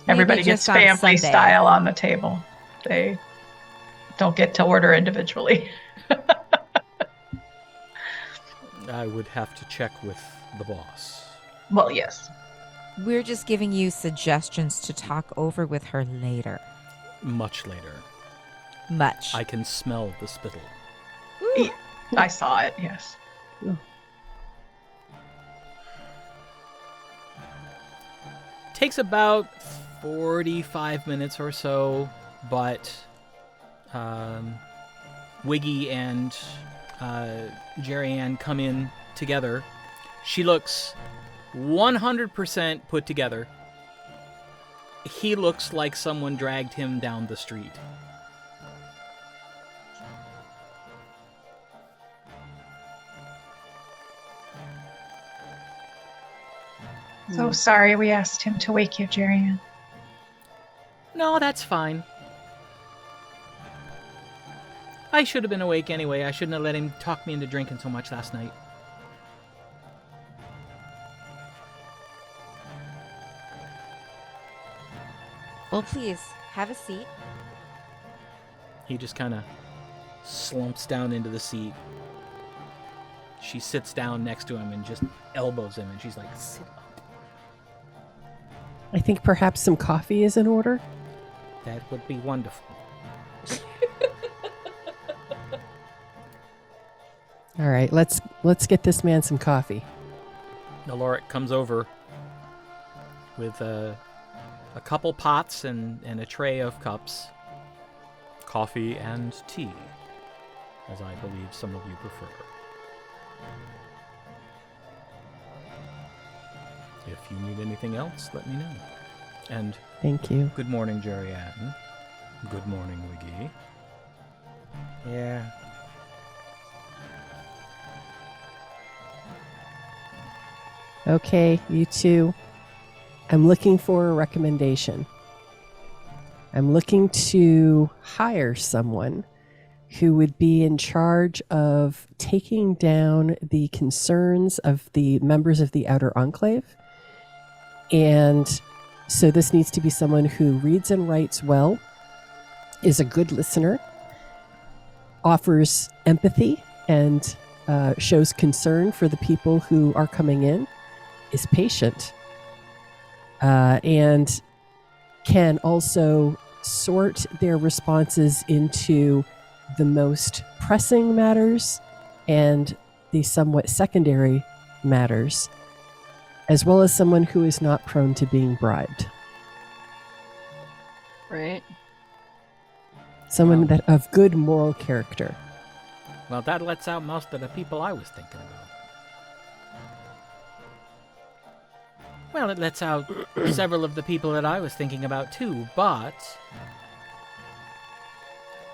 Everybody gets just on family Sunday. style on the table. They don't get to order individually. I would have to check with the boss. Well, yes. We're just giving you suggestions to talk over with her later. Much later. Much. I can smell the spittle. I saw it, yes. Takes about 45 minutes or so, but Wiggy and Jerrienne come in together. She looks 100% put together. He looks like someone dragged him down the street. So sorry we asked him to wake you, Jerrienne. No, that's fine. I should have been awake anyway. I shouldn't have let him talk me into drinking so much last night. Well, please, have a seat. He just kind of slumps down into the seat. She sits down next to him and just elbows him, and she's like, sit up. I think perhaps some coffee is in order. That would be wonderful. All right, let's get this man some coffee. Oloric comes over with a couple pots and a tray of cups. Coffee and tea, as I believe some of you prefer. If you need anything else, let me know. And Thank you. good morning, Jerrienne. Good morning, Wiggy. Yeah. Okay, you two. I'm looking for a recommendation. I'm looking to hire someone who would be in charge of taking down the concerns of the members of the Outer Enclave. And so this needs to be someone who reads and writes well, is a good listener, offers empathy, and shows concern for the people who are coming in, is patient, and can also sort their responses into the most pressing matters and the somewhat secondary matters, as well as someone who is not prone to being bribed. Right. Someone that of good moral character. Well, that lets out most of the people I was thinking about. Well, it lets out several of the people that I was thinking about too, but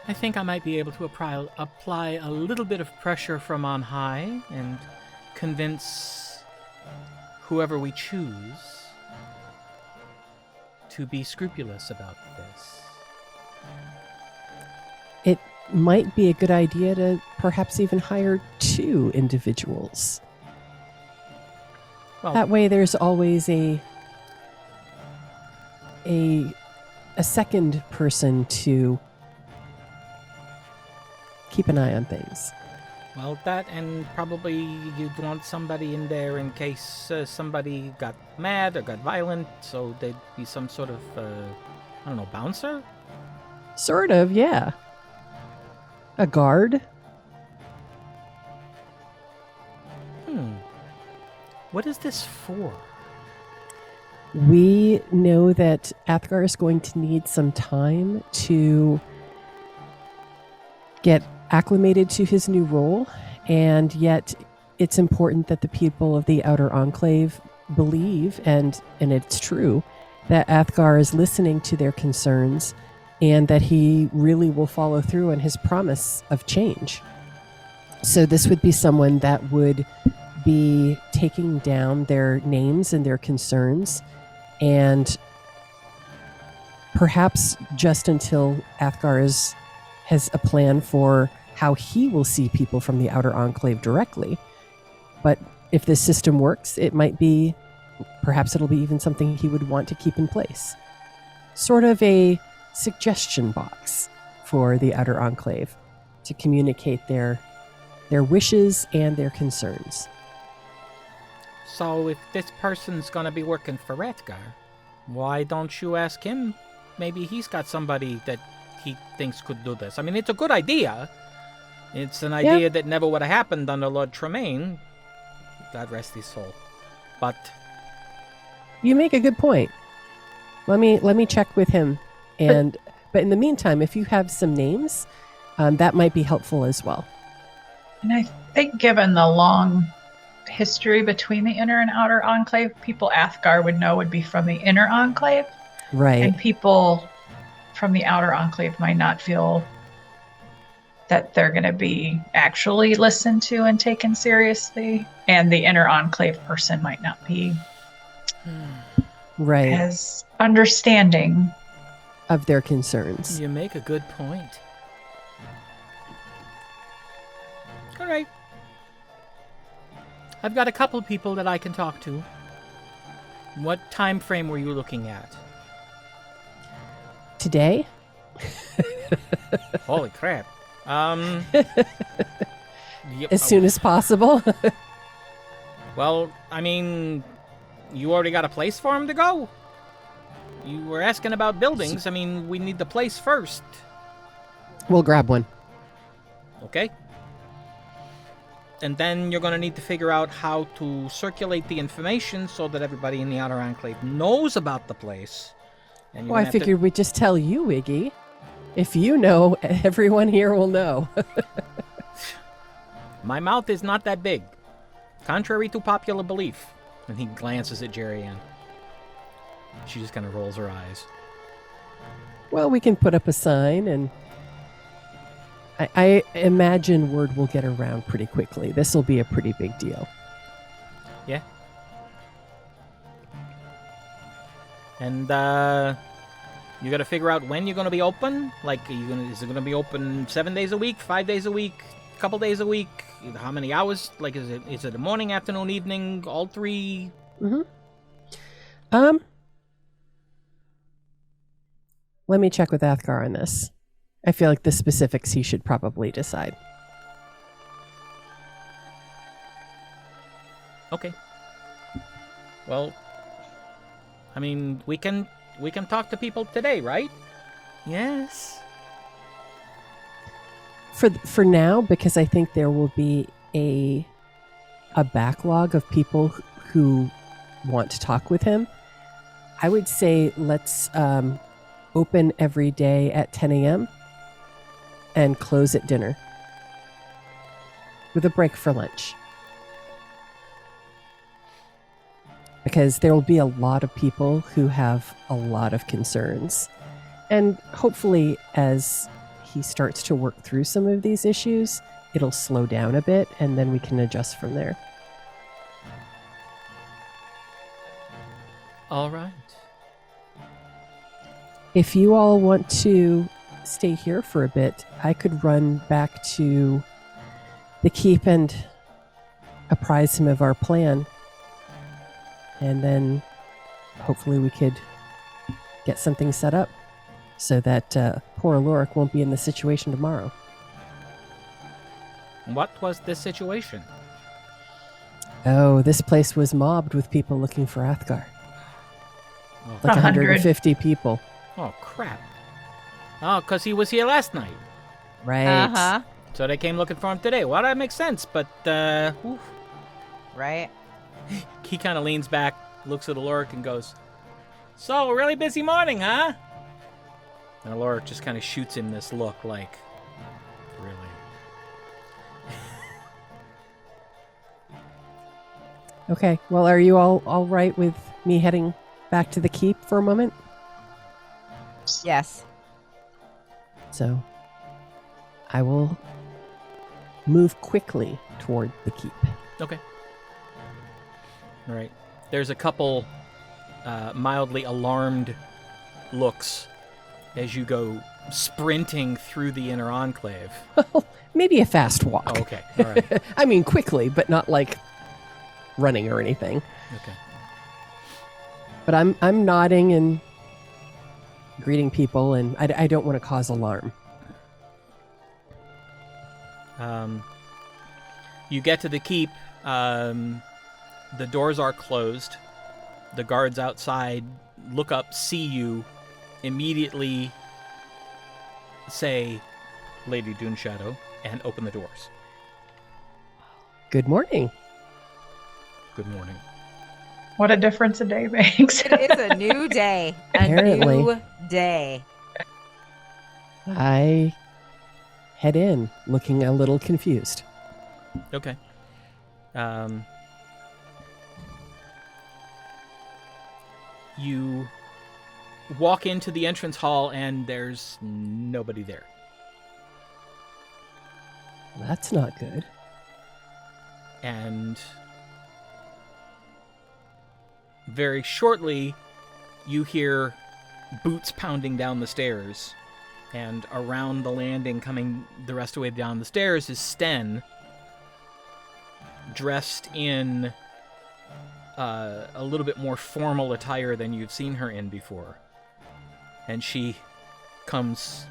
I think I might be able to apply a little bit of pressure from on high and convince whoever we choose to be scrupulous about this. It might be a good idea to perhaps even hire 2 individuals. Well, That way there's always a second person to keep an eye on things. well, that, and probably you'd want somebody in there in case somebody got mad or got violent, so there'd be some sort of, I don't know, bouncer? Sort of, yeah. A guard? What is this for? We know that Athgarr is going to need some time to get acclimated to his new role, and yet it's important that the people of the Outer Enclave believe, and it's true, that Athgarr is listening to their concerns and that he really will follow through on his promise of change. So this would be someone that would be taking down their names and their concerns, and perhaps just until Athgarr has a plan for how he will see people from the Outer Enclave directly. But if this system works, perhaps it'll be even something he would want to keep in place. Sort of a suggestion box for the Outer Enclave to communicate their wishes and their concerns. So if this person's gonna be working for Athgarr, why don't you ask him? Maybe he's got somebody that he thinks could do this. I mean, it's a good idea. It's an idea that never would have happened under Lord Tremaine. God rest his soul. But you make a good point. Let me check with him, but in the meantime, if you have some names, that might be helpful as well. And I think, given the long history between the Inner and Outer Enclave, people Athgarr would know would be from the Inner Enclave, right? And people from the Outer Enclave might not feel that they're going to be actually listened to and taken seriously, and the Inner Enclave person might not be right as understanding of their concerns. You make a good point. All right. I've got a couple people that I can talk to. What time frame were you looking at? Today? Holy crap. As soon as possible. Well, I mean, you already got a place for him to go? You were asking about buildings. I mean, we need the place first. We'll grab one. Okay. And then you're going to need to figure out how to circulate the information so that everybody in the Outer Enclave knows about the place. And I figured we'd just tell you, Wiggy. If you know, everyone here will know. My mouth is not that big, contrary to popular belief. And he glances at Jerrienne. She just kind of rolls her eyes. Well, we can put up a sign, and I imagine word will get around pretty quickly. This will be a pretty big deal. Yeah. And you got to figure out when you're going to be open. Like, is it going to be open 7 days a week, 5 days a week, a couple days a week? How many hours? Like, is it a morning, afternoon, evening, all three? Mm-hmm. Let me check with Athgarr on this. I feel like the specifics he should probably decide. Okay. Well, I mean, we can we can talk to people today, right? Yes. For now, because I think there will be a backlog of people who want to talk with him, I would say let's open every day at 10 a.m. and close at dinner with a break for lunch. Because there will be a lot of people who have a lot of concerns. And hopefully, as he starts to work through some of these issues, it'll slow down a bit, and then we can adjust from there. All right. If you all want to stay here for a bit, I could run back to the keep and apprise him of our plan. And then hopefully we could get something set up so that poor Oloric won't be in this situation tomorrow. What was this situation? Oh, this place was mobbed with people looking for Athgarr. Oh, Like 100. 150 people. oh crap. Oh, because he was here last night. Right. Uh-huh. So they came looking for him today. Well, that makes sense, but, oof. Right? He kind of leans back, looks at Oloric, and goes, "So, really busy morning, huh?" And Oloric just kind of shoots him this look like, really? Okay. Well, are you all right with me heading back to the keep for a moment? Yes. So I will move quickly toward the keep. Okay. All right. There's a couple mildly alarmed looks as you go sprinting through the inner enclave. Maybe a fast walk. Oh, okay. All right. I mean, quickly, but not like running or anything. Okay. But I'm nodding and greeting people, and I don't want to cause alarm. You get to the keep. The doors are closed. The guards outside look up, see you, immediately say, "Lady Duneshadow," and open the doors. Good morning. Good morning. What a difference a day makes. It is a new day. Apparently. A new day. I head in, looking a little confused. Okay. You walk into the entrance hall, and there's nobody there. That's not good. And very shortly, you hear boots pounding down the stairs, and around the landing, coming the rest of the way down the stairs, is Sten, dressed in a little bit more formal attire than you've seen her in before. And she comes,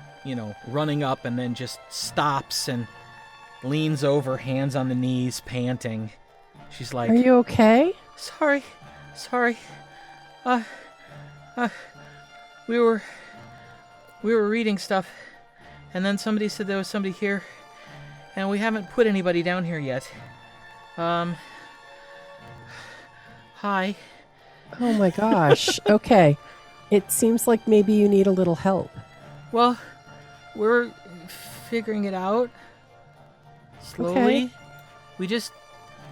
running up, and then just stops and leans over, hands on the knees, panting. She's like, Are you okay? Sorry. We were reading stuff, and then somebody said there was somebody here, and we haven't put anybody down here yet. Hi. Oh my gosh. Okay. It seems like maybe you need a little help. Well, we're figuring it out slowly. Okay.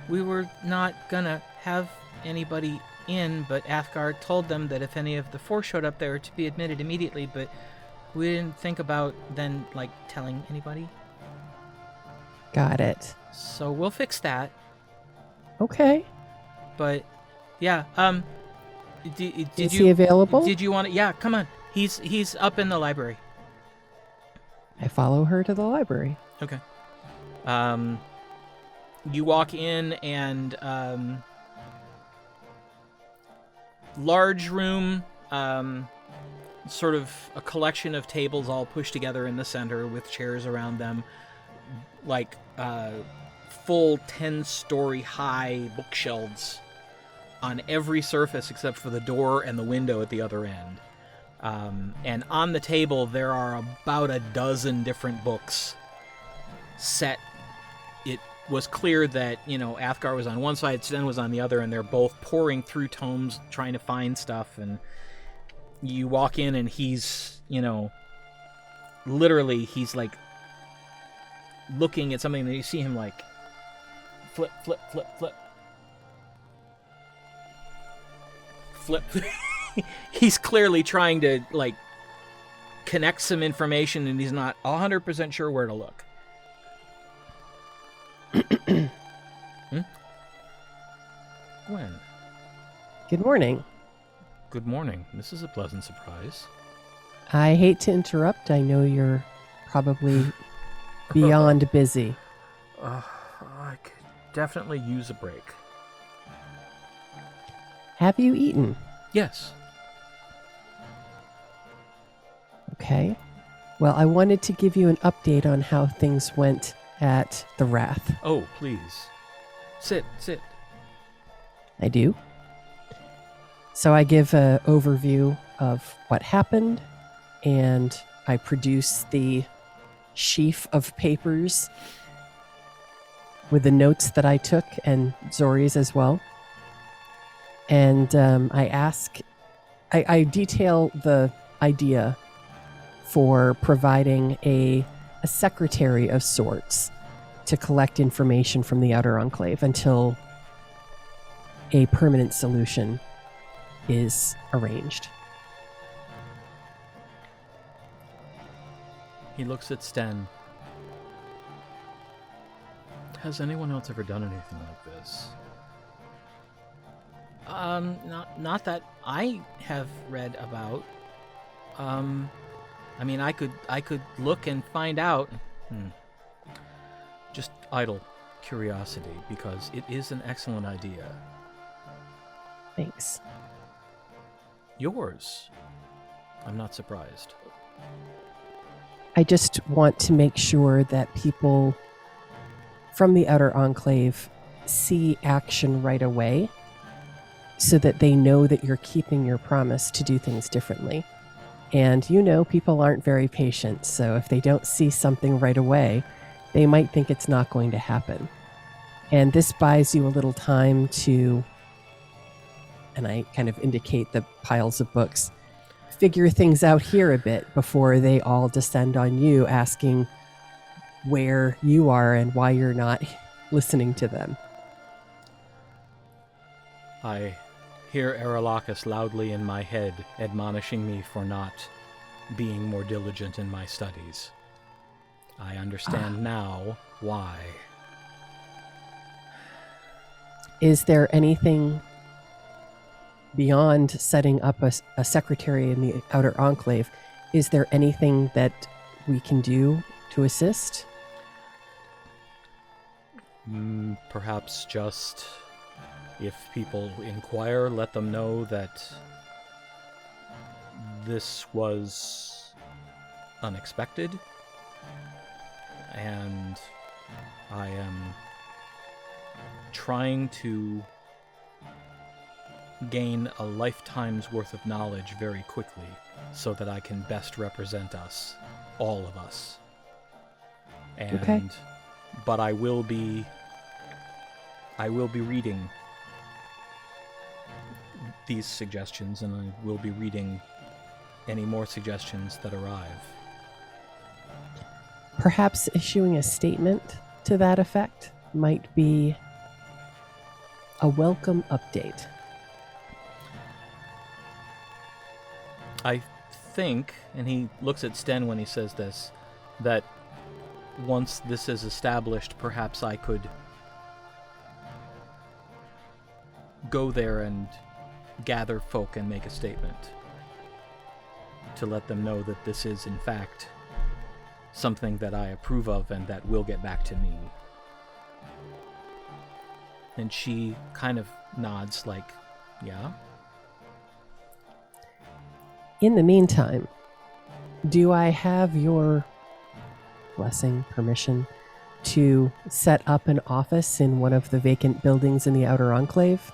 We were not gonna have anybody in, but Athgarr told them that if any of the Four showed up, they were to be admitted immediately, but we didn't think about then, telling anybody. Got it. So we'll fix that. Okay. But, yeah, Is he available? Did you want to... Yeah, come on. He's up in the library. I follow her to the library. Okay. You walk in, and large room, sort of a collection of tables all pushed together in the center with chairs around them, full 10-story high bookshelves on every surface except for the door and the window at the other end. And on the table, there are about a dozen different books set. It was clear that, Athgarr was on one side, Sten was on the other, and they're both pouring through tomes trying to find stuff. And you walk in and he's, literally, he's like looking at something, and you see him like flip. He's clearly trying to like connect some information, and he's not 100% sure where to look. Gwen. Good morning. Good morning. This is a pleasant surprise. I hate to interrupt. I know you're probably beyond busy. I could definitely use a break. Have you eaten? Yes. Okay. Well, I wanted to give you an update on how things went at the Wrath. Oh, please. Sit. I do. So I give an overview of what happened, and I produce the sheaf of papers with the notes that I took, and Zori's as well. And I detail the idea for providing a secretary of sorts to collect information from the Outer Enclave until a permanent solution is arranged. He looks at Sten. Has anyone else ever done anything like this? Not that I have read about. I could look and find out. Just idle curiosity, because it is an excellent idea. Thanks. Yours. I'm not surprised. I just want to make sure that people from the Outer Enclave see action right away, so that they know that you're keeping your promise to do things differently. And people aren't very patient, so if they don't see something right away, they might think it's not going to happen. And this buys you a little time to, and I kind of indicate the piles of books, figure things out here a bit before they all descend on you, asking where you are and why you're not listening to them. I hear Aralakis loudly in my head, admonishing me for not being more diligent in my studies. I understand now why. Is there anything beyond setting up a secretary in the Outer Enclave? Is there anything that we can do to assist? Perhaps just, if people inquire, let them know that this was unexpected, and I am trying to gain a lifetime's worth of knowledge very quickly so that I can best represent us, all of us. And Okay. But I will be reading these suggestions, and I will be reading any more suggestions that arrive. Perhaps issuing a statement to that effect might be a welcome update. I think, and he looks at Sten when he says this, that once this is established, perhaps I could go there and gather folk and make a statement to let them know that this is, in fact, something that I approve of and that will get back to me. And she kind of nods like, yeah? In the meantime, do I have your blessing, permission, to set up an office in one of the vacant buildings in the Outer Enclave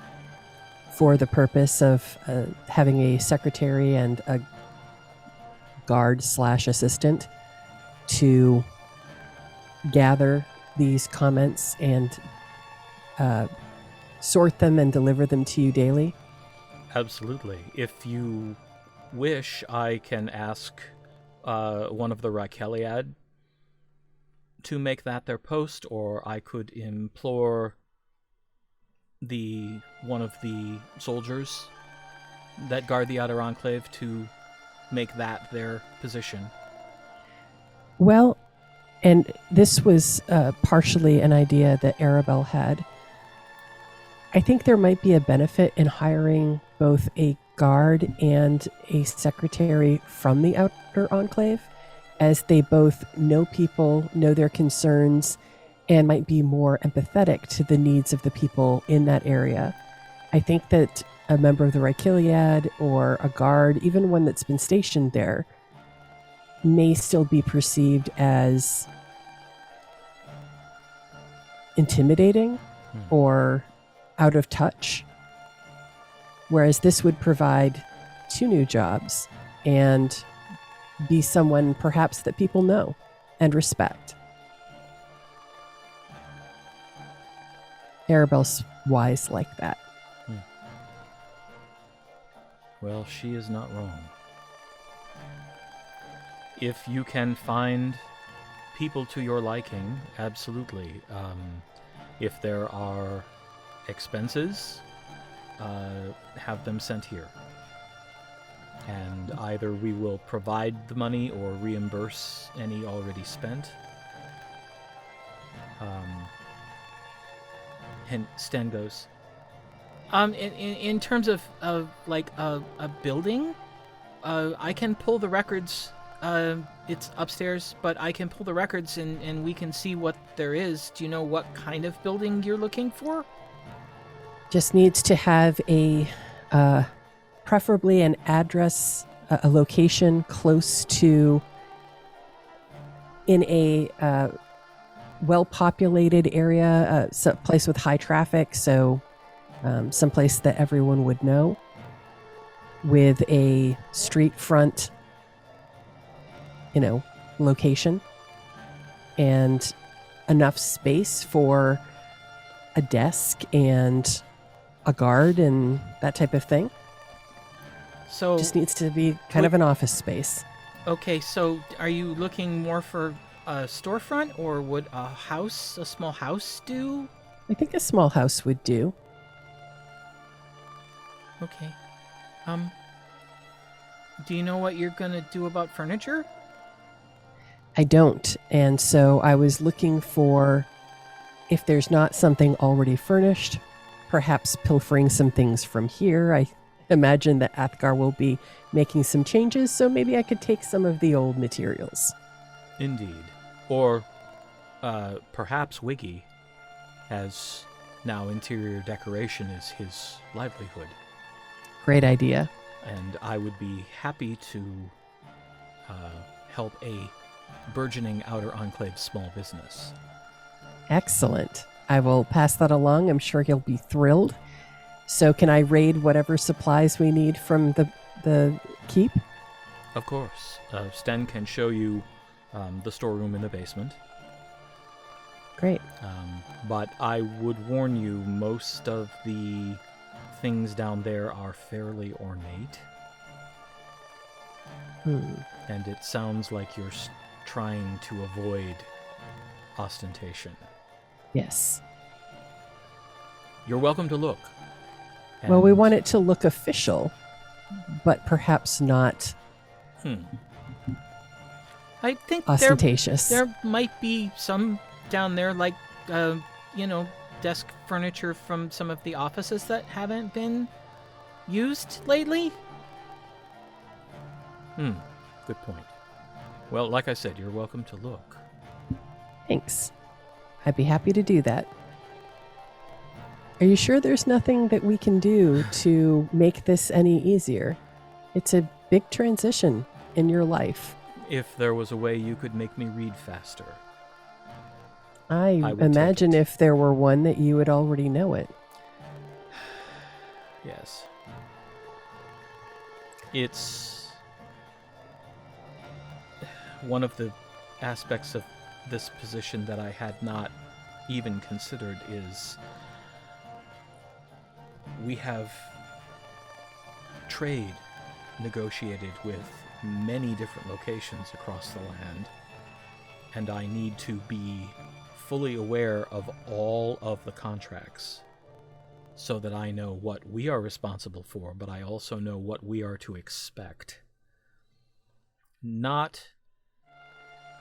for the purpose of having a secretary and a guard/assistant to gather these comments and sort them and deliver them to you daily? Absolutely. If you wish, I can ask one of the Raqueliad to make that their post, or I could implore one of the soldiers that guard the Outer Enclave to make that their position. Well, and this was partially an idea that Arabelle had. I think there might be a benefit in hiring both a guard and a secretary from the Outer Enclave, as they both know people, know their concerns, and might be more empathetic to the needs of the people in that area. I think that a member of the Raqueliad or a guard, even one that's been stationed there, may still be perceived as intimidating or out of touch, whereas this would provide 2 new jobs and be someone perhaps that people know and respect. Arabelle's wise like that. Well, she is not wrong. If you can find people to your liking, absolutely. If there are expenses, have them sent here. And either we will provide the money or reimburse any already spent. And Sten goes, in terms of like a building, I can pull the records. It's upstairs, but I can pull the records and we can see what there is. Do you know what kind of building you're looking for? Just needs to have a preferably an address, a location close to in a well-populated area, some place with high traffic, so someplace that everyone would know, with a street front, location, and enough space for a desk and a guard and that type of thing. So just needs to be kind of an office space. Okay, so are you looking more for a storefront, or would a small house do? I think a small house would do. Okay. Do you know what you're gonna do about furniture? I don't, and so I was looking for, if there's not something already furnished, perhaps pilfering some things from here. I imagine that Athgarr will be making some changes, so maybe I could take some of the old materials. Indeed. Or perhaps Wiggy, as now interior decoration is his livelihood. Great idea. And I would be happy to help a burgeoning Outer Enclave small business. Excellent. I will pass that along. I'm sure he'll be thrilled. So can I raid whatever supplies we need from the keep? Of course. Sten can show you the storeroom in the basement. Great. But I would warn you, most of the things down there are fairly ornate. And it sounds like you're trying to avoid ostentation. Yes. You're welcome to look. Well, we want it to look official, but perhaps not I think ostentatious. There might be some down there, like, desk furniture from some of the offices that haven't been used lately. Good point. Well, like I said, you're welcome to look. Thanks. I'd be happy to do that. Are you sure there's nothing that we can do to make this any easier? It's a big transition in your life. If there was a way you could make me read faster. I imagine if there were one that you would already know it. Yes. It's one of the aspects of this position that I had not even considered is we have trade negotiated with many different locations across the land, and I need to be fully aware of all of the contracts so that I know what we are responsible for, but I also know what we are to expect. Not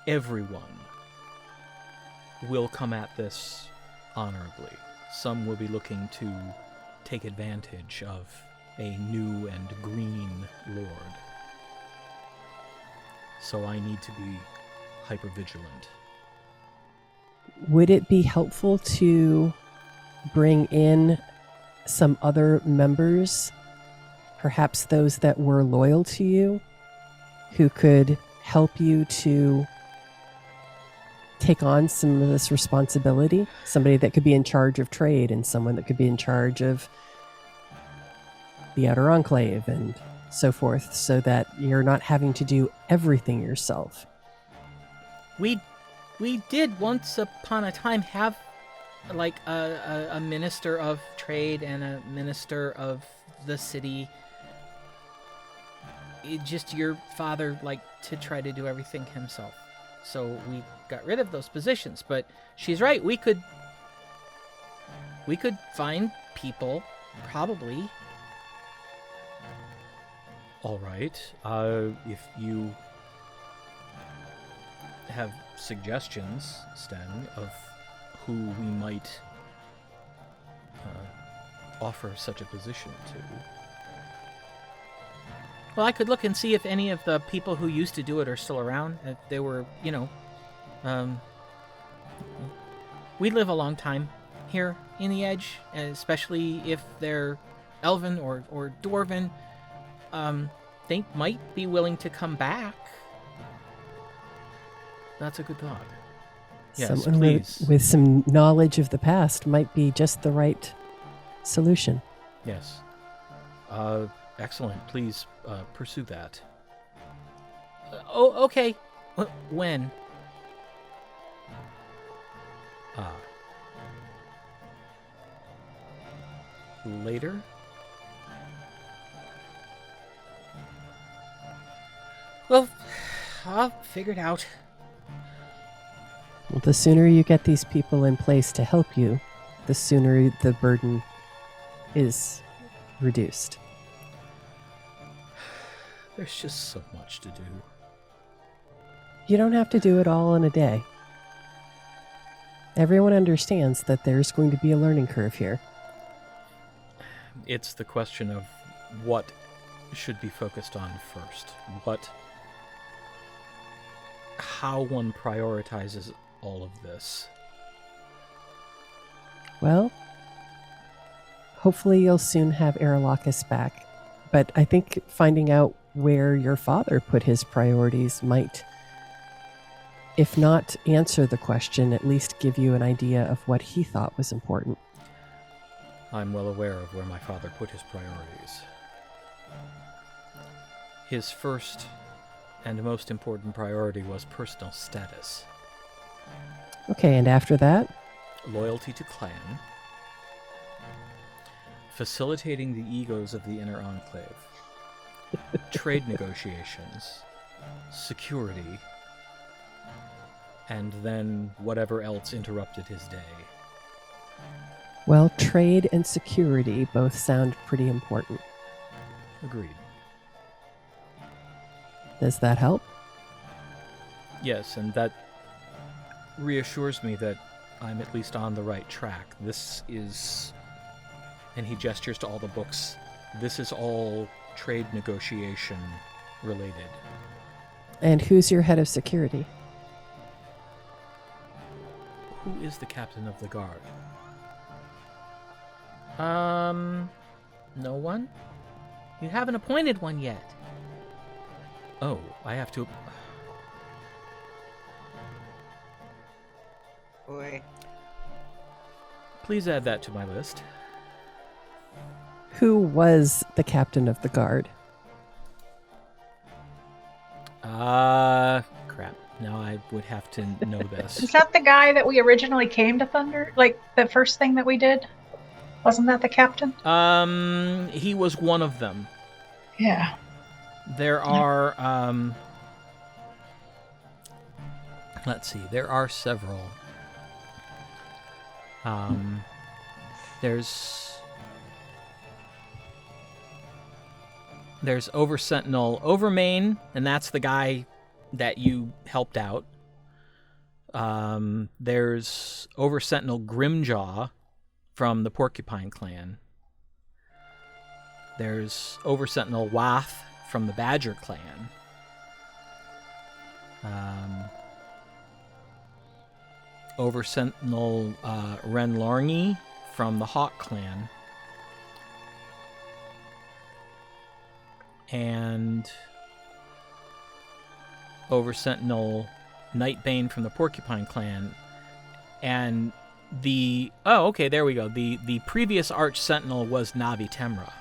everyone will come at this honorably. Some will be looking to take advantage of a new and green lord. So I need to be hypervigilant. Would it be helpful to bring in some other members, perhaps those that were loyal to you, who could help you to take on some of this responsibility? Somebody that could be in charge of trade and someone that could be in charge of the Outer Enclave and so forth, so that you're not having to do everything yourself. We did once upon a time have like a minister of trade and a minister of the city. Just your father liked to try to do everything himself. So we got rid of those positions, but she's right. We could find people, probably. All right. If you have suggestions, Sten, of who we might offer such a position to. Well, I could look and see if any of the people who used to do it are still around. If they were, we live a long time here in the Edge, especially if they're Elven or Dwarven. They might be willing to come back. That's a good thought. Yes, Someone please. with some knowledge of the past might be just the right solution. Yes. Excellent. Please pursue that. Okay. When? Later? Well, I'll figure it out. Well, the sooner you get these people in place to help you, the sooner the burden is reduced. There's just so much to do. You don't have to do it all in a day. Everyone understands that there's going to be a learning curve here. It's the question of what should be focused on first. How one prioritizes all of this. Well, hopefully you'll soon have Aerolacus back. But I think finding out where your father put his priorities might, if not answer the question, at least give you an idea of what he thought was important. I'm well aware of where my father put his priorities. His first and most important priority was personal status. Okay, and after that? Loyalty to clan. Facilitating the egos of the Inner Enclave. Trade negotiations. Security. And then whatever else interrupted his day. Well, trade and security both sound pretty important. Agreed. Does that help? Yes, and that reassures me that I'm at least on the right track. This is... And he gestures to all the books. This is all trade negotiation related. And who's your head of security? Who is the captain of the guard? No one? You haven't appointed one yet. Oh, I have to... Boy. Please add that to my list. Who was the captain of the guard? Crap. Now I would have to know this. Is that the guy that we originally came to Thunder? Like, the first thing that we did? Wasn't that the captain? He was one of them. Yeah. There are, let's see, there are several. There's Over Sentinel Overmain, and that's the guy that you helped out. There's Over Sentinel Grimjaw from the Porcupine Clan. There's Over Sentinel Wrath from the Badger Clan. Over Sentinel Renlarngi from the Hawk Clan. And Over Sentinel Nightbane from the Porcupine Clan. And okay, there we go. The previous Arch Sentinel was Navi Temra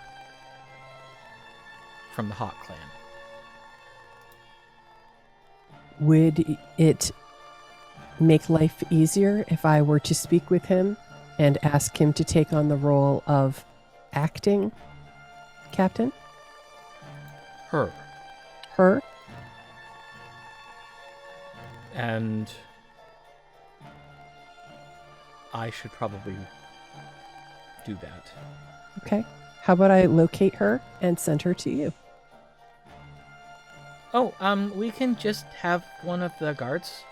from the Hawk Clan. Would it make life easier if I were to speak with him and ask him to take on the role of acting captain? Her. And I should probably do that. Okay. How about I locate her and send her to you? Oh, we can just have one of the guards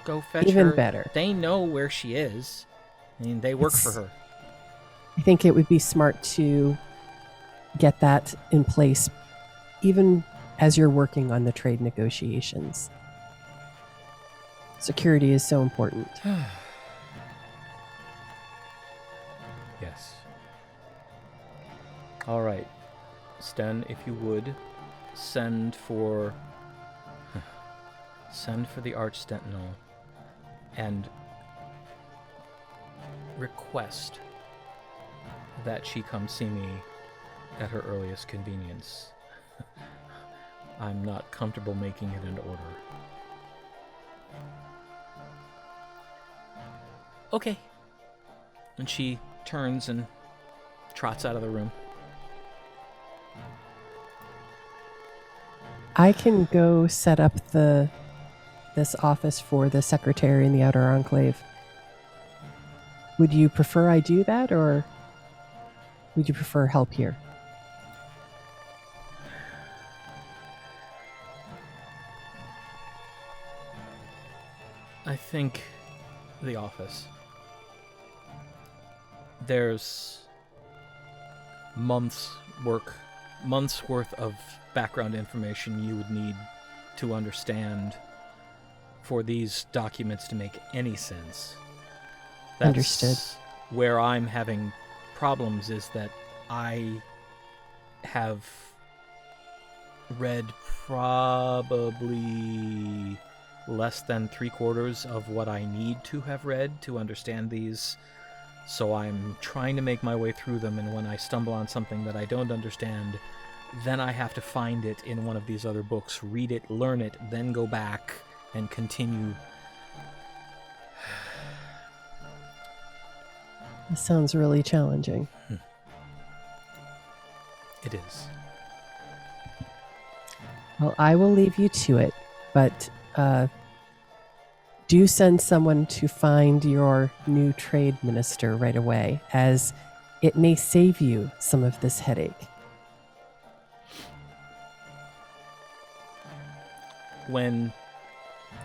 go fetch her. Even better. They know where she is. I mean, they work for her. I think it would be smart to get that in place even as you're working on the trade negotiations. Security is so important. Yes. All right. Sten, if you would, send for the Arch Sentinel and request that she come see me at her earliest convenience. I'm not comfortable making it an order. Okay. And she turns and trots out of the room. I can go set up this office for the secretary in the Outer Enclave. Would you prefer I do that, or would you prefer help here? I think the office. There's months worth of background information you would need to understand for these documents to make any sense. That's Understood. Where I'm having problems is that I have read probably less than 3/4 of what I need to have read to understand these. So I'm trying to make my way through them, and when I stumble on something that I don't understand, then I have to find it in one of these other books, read it, learn it, then go back and continue. This sounds really challenging. It is. Well, I will leave you to it, but do send someone to find your new trade minister right away, as it may save you some of this headache. When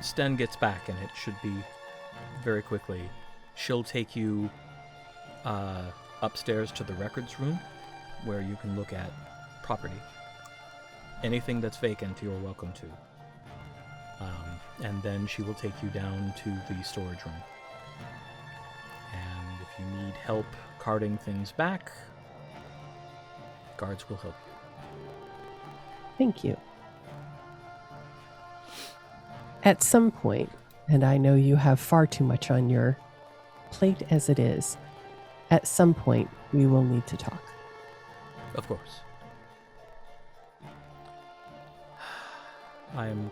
Sten gets back, and it should be very quickly, she'll take you upstairs to the records room, where you can look at property. Anything that's vacant, you're welcome to. And then she will take you down to the storage room. And if you need help carting things back, guards will help you. Thank you. At some point, and I know you have far too much on your plate as it is, at some point we will need to talk. Of course. I am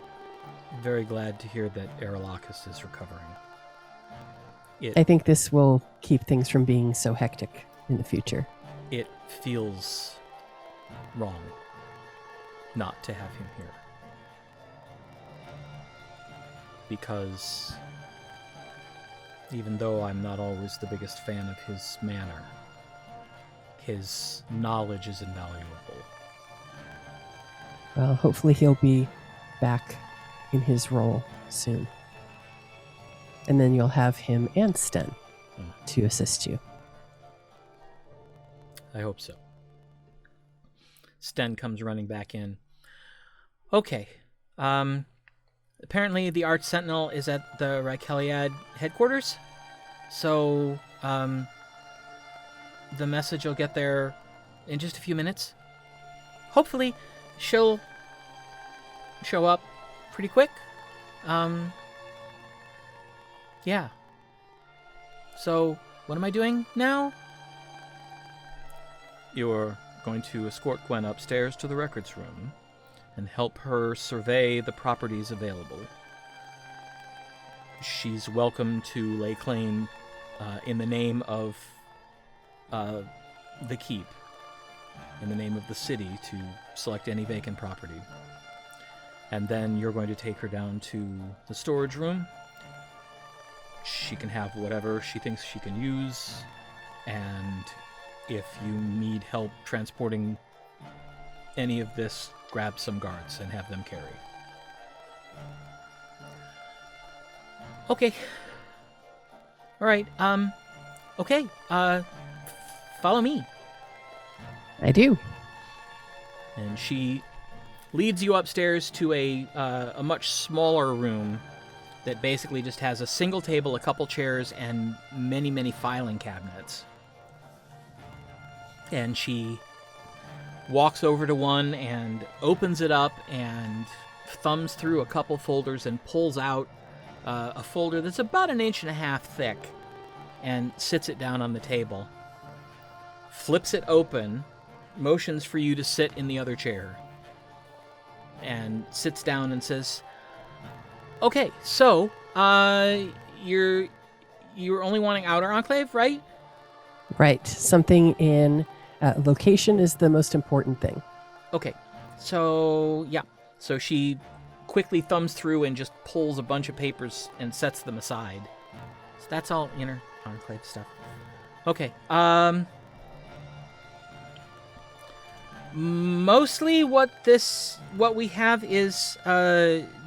very glad to hear that Aerolacus is recovering. I think this will keep things from being so hectic in the future. It feels wrong not to have him here. Because even though I'm not always the biggest fan of his manner, his knowledge is invaluable. Well, hopefully he'll be back in his role soon. And then you'll have him and Sten to assist you. I hope so. Sten comes running back in. Okay. Apparently the Arch Sentinel is at the Raikeliad headquarters. So, the message will get there in just a few minutes. Hopefully, she'll show up pretty quick. Yeah. So, what am I doing now? You're going to escort Gwen upstairs to the records room and help her survey the properties available. She's welcome to lay claim in the name of the keep, in the name of the city, to select any vacant property. And then you're going to take her down to the storage room. She can have whatever she thinks she can use, and if you need help transporting any of this, grab some guards and have them carry. Okay. All right. Okay. Follow me. I do. And she leads you upstairs to a much smaller room that basically just has a single table, a couple chairs, and many, many filing cabinets. And she walks over to one and opens it up and thumbs through a couple folders and pulls out a folder that's about 1.5 inches thick and sits it down on the table. Flips it open, motions for you to sit in the other chair, and sits down and says, "Okay, so you're only wanting outer enclave, right?" Right. Something in location is the most important thing. Okay, so yeah. So she quickly thumbs through and just pulls a bunch of papers and sets them aside. So that's all inner enclave stuff. Okay. Mostly what we have is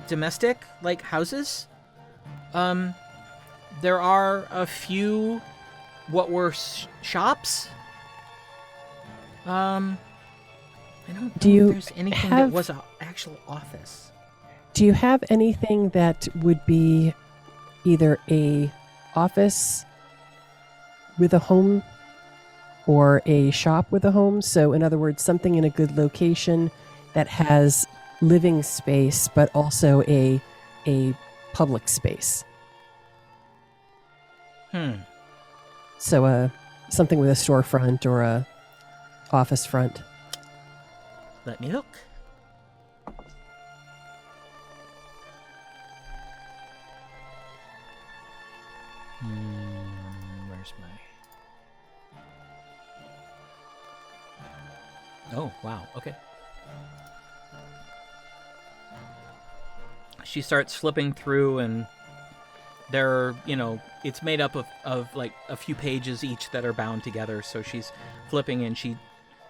domestic, like houses. There are a few what were shops. I don't know if there's anything that was an actual office. Do you have anything that would be either a office with a home or a shop with a home? So in other words, something in a good location that has living space, but also a public space. So something with a storefront or a office front. Let me look. Where's my... Oh, wow. Okay. She starts flipping through, and there are, it's made up of like a few pages each that are bound together. So she's flipping, and she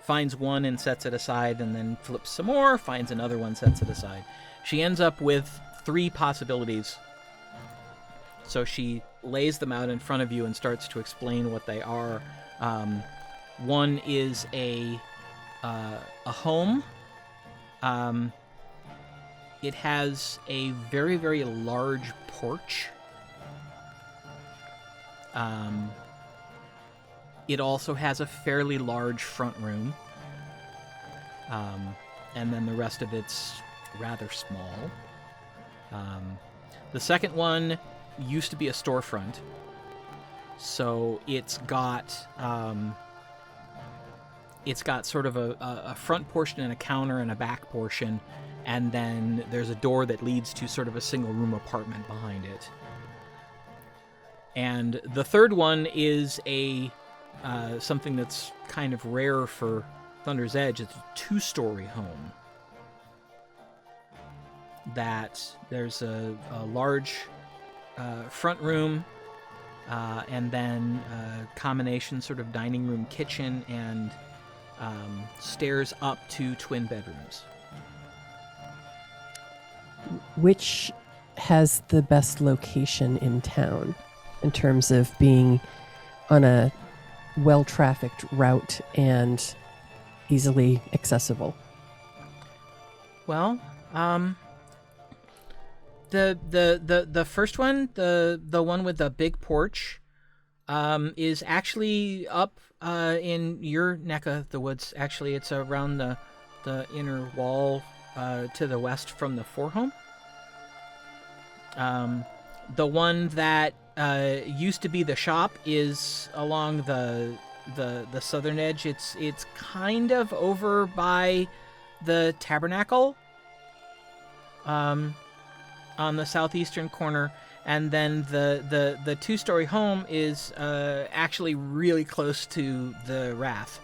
finds one and sets it aside, and then flips some more, finds another one, sets it aside. She ends up with 3 possibilities. So she lays them out in front of you and starts to explain what they are. One is a home. It has a very, very large porch. It also has a fairly large front room. And then the rest of it's rather small. The second one used to be a storefront. So it's got sort of a front portion and a counter and a back portion. and then there's a door that leads to sort of a single-room apartment behind it. And the third one is a something that's kind of rare for Thunder's Edge. It's a 2-story home. That there's a large front room, and then a combination sort of dining room, kitchen, and stairs up to twin bedrooms. Which has the best location in town in terms of being on a well-trafficked route and easily accessible? Well, the first one, the one with the big porch, is actually up in your neck of the woods. Actually, it's around the inner wall to the west from the Fourhome. The one that used to be the shop is along the southern edge. It's kind of over by the tabernacle, on the southeastern corner, and then the 2-story home is actually really close to the Wrath.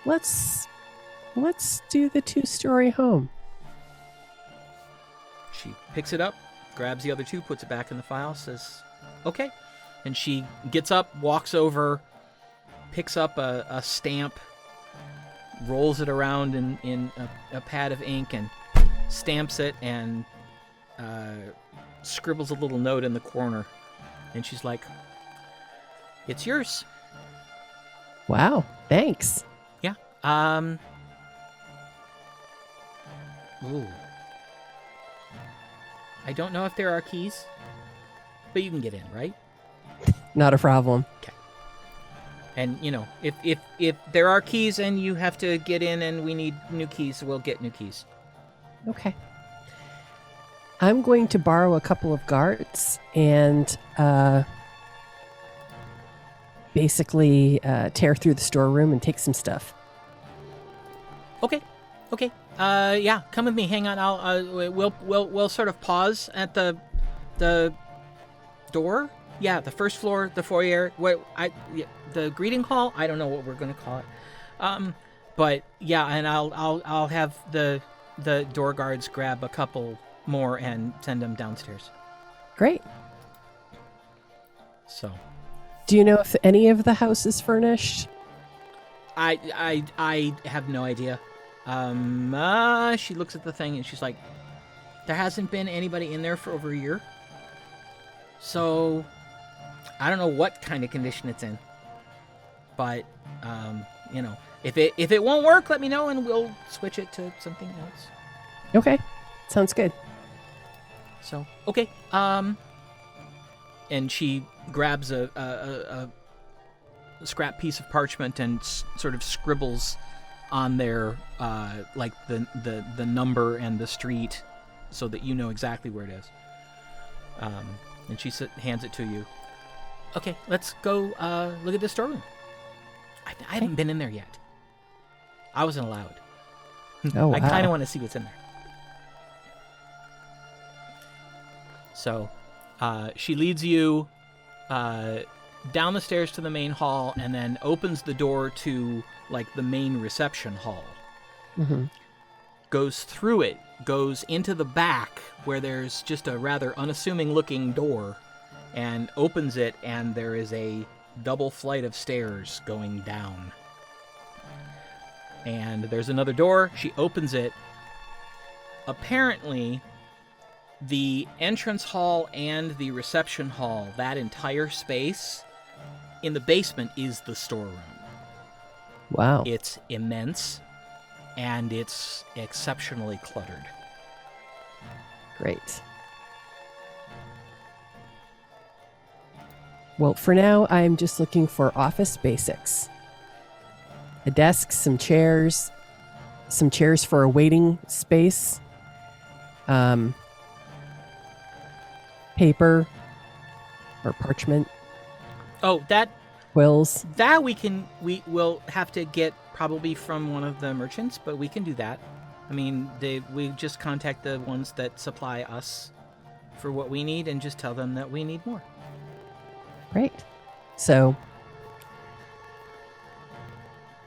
Let's do the 2-story home. She picks it up, grabs the other 2, puts it back in the file, says, okay. And she gets up, walks over, picks up a stamp, rolls it around in a pad of ink, and stamps it, and scribbles a little note in the corner. And she's like, it's yours. Wow, thanks. Yeah. Ooh. I don't know if there are keys, but you can get in, right? Not a problem. Okay. And, if there are keys and you have to get in and we need new keys, we'll get new keys. Okay. I'm going to borrow a couple of guards and basically tear through the storeroom and take some stuff. Okay. Yeah, come with me. Hang on. We'll sort of pause at the door. Yeah, the first floor, the foyer. The greeting hall. I don't know what we're gonna call it. But yeah, and I'll have the door guards grab a couple more and send them downstairs. Great. So, do you know if any of the house is furnished? I have no idea. She looks at the thing and she's like, there hasn't been anybody in there for over a year. So, I don't know what kind of condition it's in. But, if it won't work, let me know and we'll switch it to something else. Okay. Sounds good. So, okay. And she grabs a scrap piece of parchment and sort of scribbles on there, like the number and the street, so that you know exactly where it is. And she hands it to you. Okay, let's go look at the storeroom. I haven't been in there yet. I wasn't allowed. Oh, wow. I kind of want to see what's in there. So, she leads you down the stairs to the main hall, and then opens the door to like the main reception hall. Mm-hmm. Goes through it, goes into the back where there's just a rather unassuming looking door, and opens it, and there is a double flight of stairs going down. And there's another door. She opens it. Apparently, the entrance hall and the reception hall, that entire space in the basement, is the storeroom. Wow. It's immense, and it's exceptionally cluttered. Great. Well, for now, I'm just looking for office basics. A desk, some chairs for a waiting space, paper or parchment. Oh, that Quills. That we will have to get probably from one of the merchants, but we can do that. I mean, we just contact the ones that supply us for what we need and just tell them that we need more. Great. So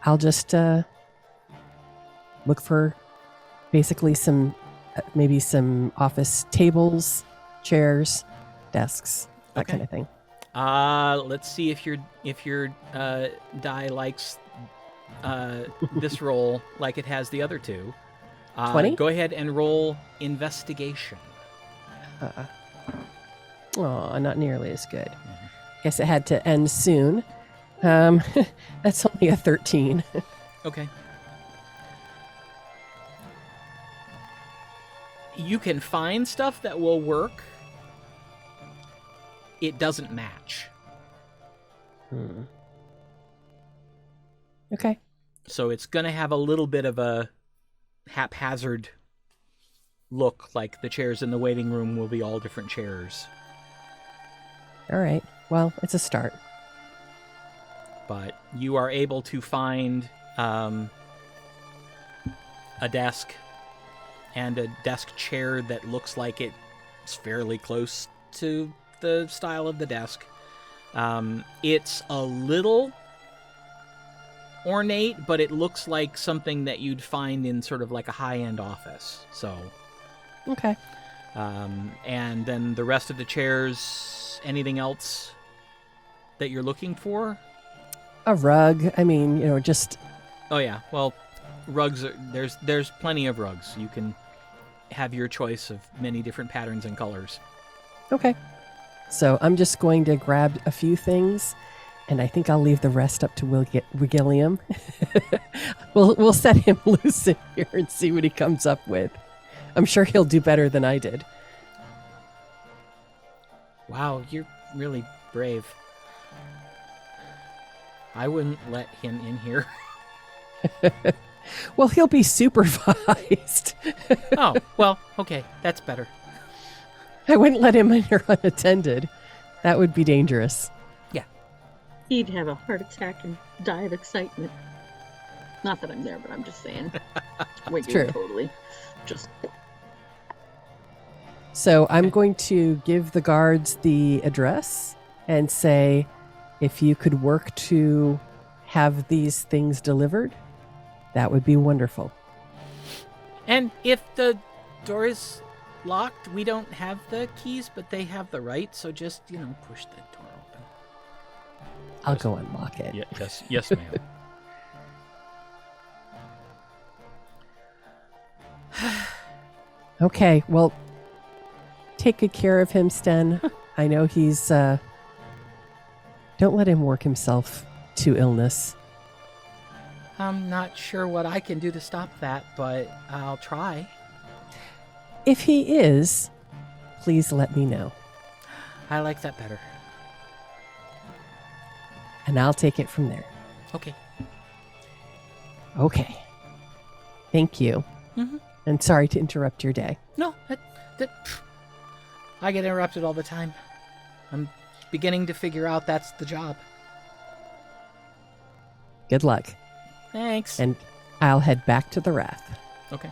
I'll just look for basically maybe some office tables, chairs, desks, that Okay. kind of thing. Let's see if your die likes this roll like it has the other two. 20? Go ahead and roll investigation. Not nearly as good. Guess it had to end soon. That's only a 13. Okay. You can find stuff that will work. It doesn't match. Okay. So it's going to have a little bit of a haphazard look, like the chairs in the waiting room will be all different chairs. All right. Well, it's a start. But you are able to find a desk and a desk chair that looks like it's fairly close to the style of the desk. It's a little ornate, but it looks like something that you'd find in sort of like a high-end office. So, Okay. and then the rest of the chairs, anything else that you're looking for? A rug. I mean, just Oh yeah, well, rugs are, there's plenty of rugs. You can have your choice of many different patterns and colors. okay. So I'm just going to grab a few things, and I think I'll leave the rest up to William. We'll set him loose in here and see what he comes up with. I'm sure he'll do better than I did. Wow, you're really brave. I wouldn't let him in here. Well, he'll be supervised. Oh, well, okay, that's better. I wouldn't let him in here unattended. That would be dangerous. He'd have a heart attack and die of excitement. Not that I'm there, but I'm just saying. Wiggy True. would totally. Just So I'm going to give the guards the address and say, if you could work to have these things delivered, that would be wonderful. And if the door is locked, we don't have the keys, but they have the right, so just, push the door open. I'll go unlock it. Yes, ma'am. Okay, well, take good care of him, Sten. I know he's, don't let him work himself to illness. I'm not sure what I can do to stop that, but I'll try. If he is, please let me know, I like that better. and I'll take it from there. Okay. Okay. Thank you. Mhm. And sorry to interrupt your day. No, I get interrupted all the time. I'm beginning to figure out that's the job. Good luck. Thanks. And I'll head back to the Wrath. Okay.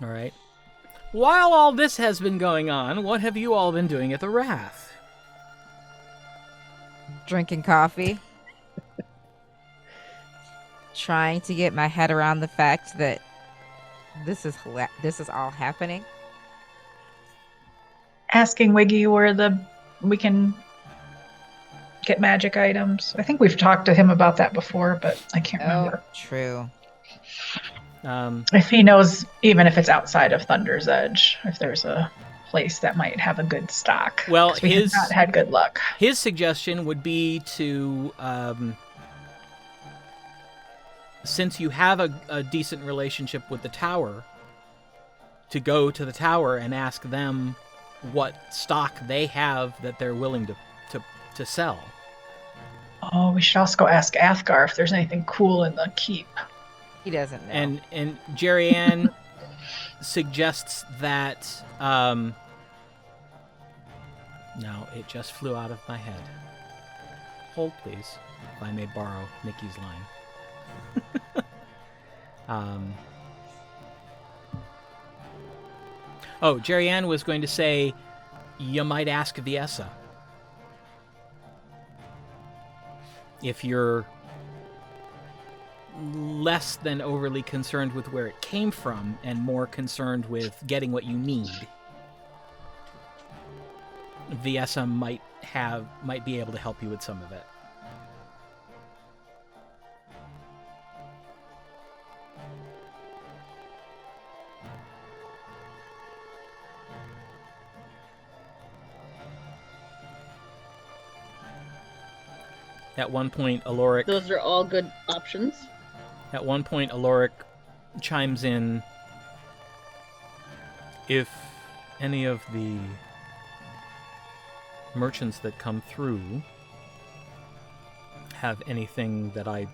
All right. While all this has been going on, what have you all been doing at the Wrath? Drinking coffee. Trying to get my head around the fact that this is all happening. Asking Wiggy where we can get magic items. I think we've talked to him about that before, but I can't remember. True. If he knows, even if it's outside of Thunder's Edge, if there's a place that might have a good stock. Well, 'Cause we have not had good luck. His suggestion would be to, since you have a decent relationship with the tower, to go to the tower and ask them what stock they have that they're willing to sell. Oh, we should also go ask Athgarr if there's anything cool in the keep. He doesn't know. And Jerrienne suggests that no, it just flew out of my head. Hold, please, if I may borrow Nikki's line. Oh, Jerrienne was going to say, you might ask Viessa. If you're less than overly concerned with where it came from and more concerned with getting what you need, Viessa might be able to help you with some of it. At one point, Oloric... Those are all good options. At one point, Oloric chimes in, if any of the merchants that come through have anything that I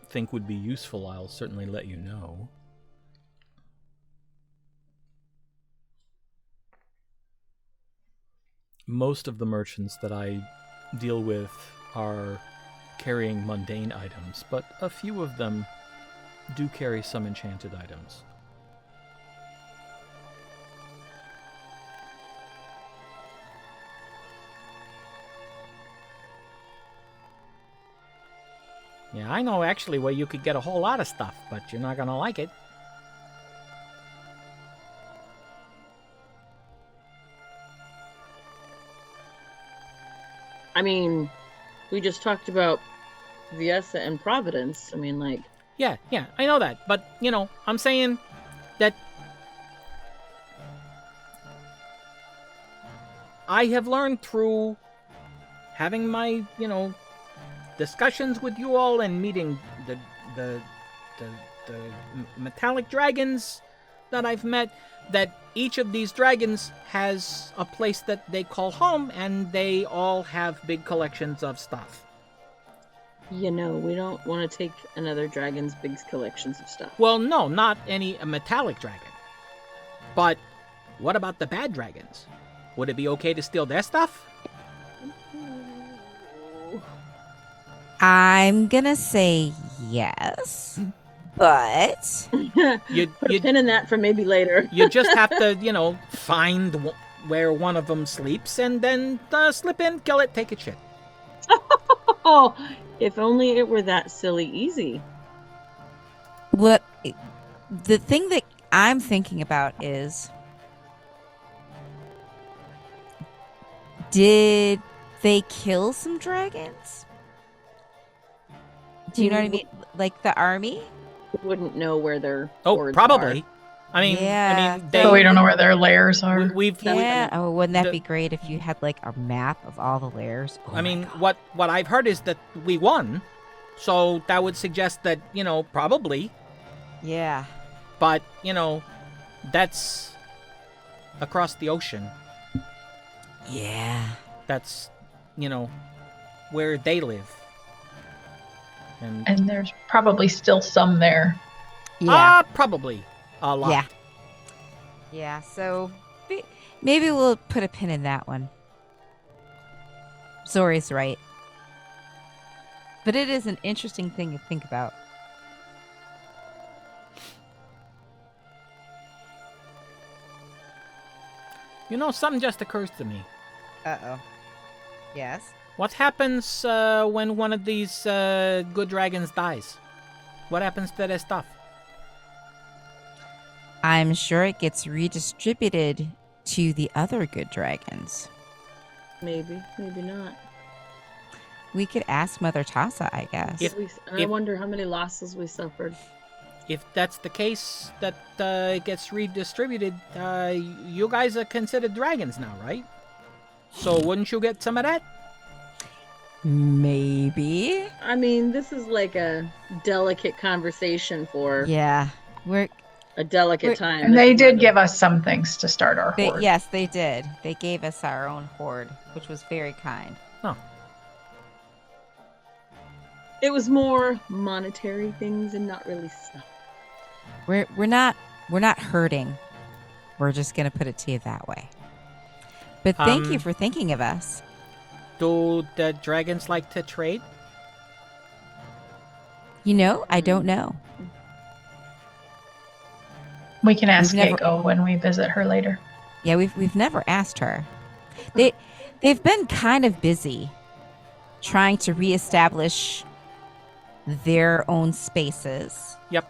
think would be useful, I'll certainly let you know. Most of the merchants that I deal with are carrying mundane items, but a few of them do carry some enchanted items. Yeah, I know actually where you could get a whole lot of stuff, but you're not gonna like it. I mean, we just talked about Viessa and Providence. I mean, like... Yeah, I know that. But, I'm saying that I have learned through having my, discussions with you all and meeting the metallic dragons that I've met, that each of these dragons has a place that they call home, and they all have big collections of stuff. we don't want to take another dragon's big collections of stuff. Well, no, not any metallic dragon. But what about the bad dragons? Would it be okay to steal their stuff? I'm gonna say yes, but You Put a pin in that for maybe later. you just have to, find where one of them sleeps and then slip in, kill it, take its shit. Oh, if only it were that silly easy. what the thing that I'm thinking about is, did they kill some dragons? Do you know what I mean? Like the army? Wouldn't know where their Oh, hordes probably. are. Yeah. So we don't know where their lairs are. We've Yeah. Oh, wouldn't that the- be great if you had like a map of all the lairs? Oh I my mean, God. what I've heard is that we won, so that would suggest that probably. Yeah. But that's across the ocean. Yeah. That's where they live. And And there's probably still some there. Yeah. probably a lot. Yeah. Yeah. So maybe we'll put a pin in that one. Zori's right. But it is an interesting thing to think about. Something just occurs to me. Uh-oh. Yes? What happens when one of these good dragons dies? What happens to their stuff? I'm sure it gets redistributed to the other good dragons. Maybe not. We could ask Mother Tassa, I guess. I if- wonder how many losses we suffered. If that's the case, that it gets redistributed, you guys are considered dragons now, right? So wouldn't you get some of that? Maybe. I mean, this is like a delicate conversation for Yeah. We're a delicate time. And they did give us some things to start our horde. yes, they did. They gave us our own horde, which was very kind. Oh. It was more monetary things and not really stuff. We're not hurting. We're just gonna put it to you that way. But thank you for thinking of us. Do the dragons like to trade? I don't know. We can ask We've never- Keiko when we visit her later. Yeah, we've never asked her. They've been kind of busy trying to reestablish their own spaces. Yep.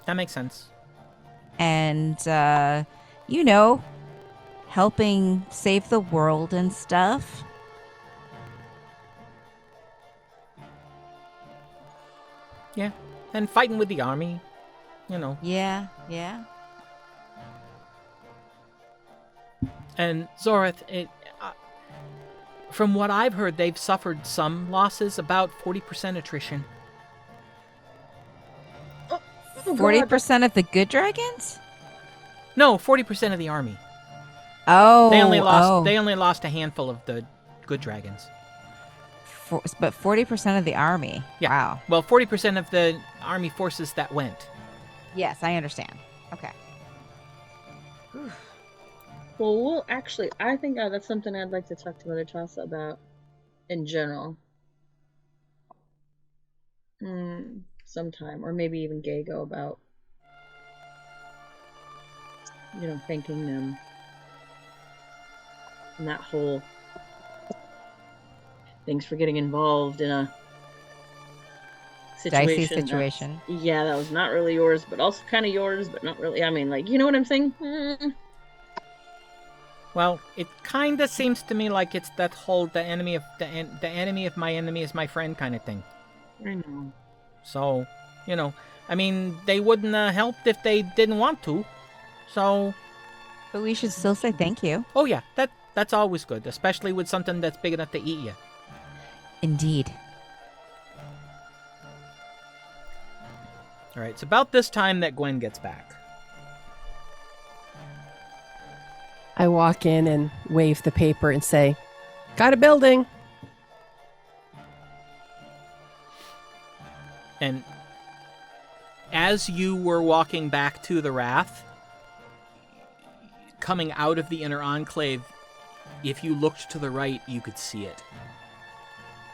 That makes sense. And helping save the world and stuff. Yeah. And fighting with the army, Yeah. And Zorith, from what I've heard, they've suffered some losses, about 40% attrition. 40% of the good dragons? No, 40% of the army. Oh, They only lost a handful of the good dragons. But 40% of the army. Yeah. Wow. Well, 40% of the army forces that went. Yes, I understand. Okay. Well, I think that's something I'd like to talk to Mother Chasa about in general. Sometime, or maybe even Gago about, thanking them. And that whole thanks for getting involved in a situation. Dicey situation. That was not really yours, but also kind of yours, but not really. I mean, you know what I'm saying? Well, it kind of seems to me like it's that whole the enemy of my enemy is my friend kind of thing. I know. So, I mean, they wouldn't have helped if they didn't want to. So, But we should still say thank you. oh yeah, that's always good, especially with something that's big enough to eat you. Indeed. All right, it's about this time that Gwen gets back. I walk in and wave the paper and say, "Got a building." And as you were walking back to the Wrath, coming out of the inner enclave, if you looked to the right, you could see it.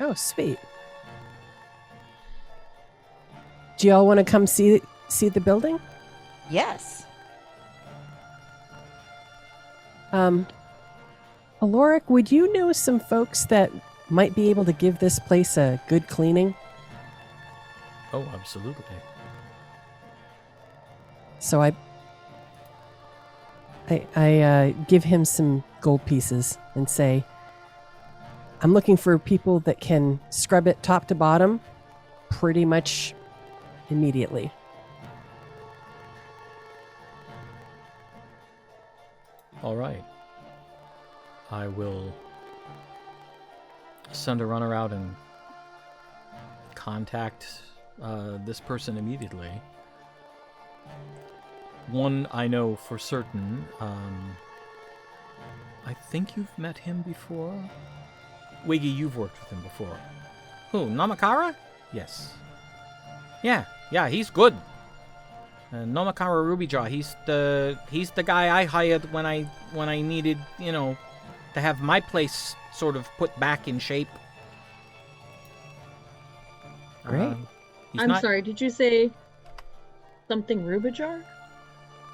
Oh, sweet. Do y'all want to come see the building? Yes. Oloric, would you know some folks that might be able to give this place a good cleaning? Oh, absolutely. So I give him some gold pieces and say, I'm looking for people that can scrub it top to bottom pretty much immediately. All right. I will send a runner out and contact this person immediately. One I know for certain. I think you've met him before. Wiggy, you've worked with him before. Who, Namakara? Yes. Yeah, he's good. Nomakara Rubyjaw, he's the guy I hired when I needed, to have my place sort of put back in shape. Great. I'm sorry, did you say something Rubyjar?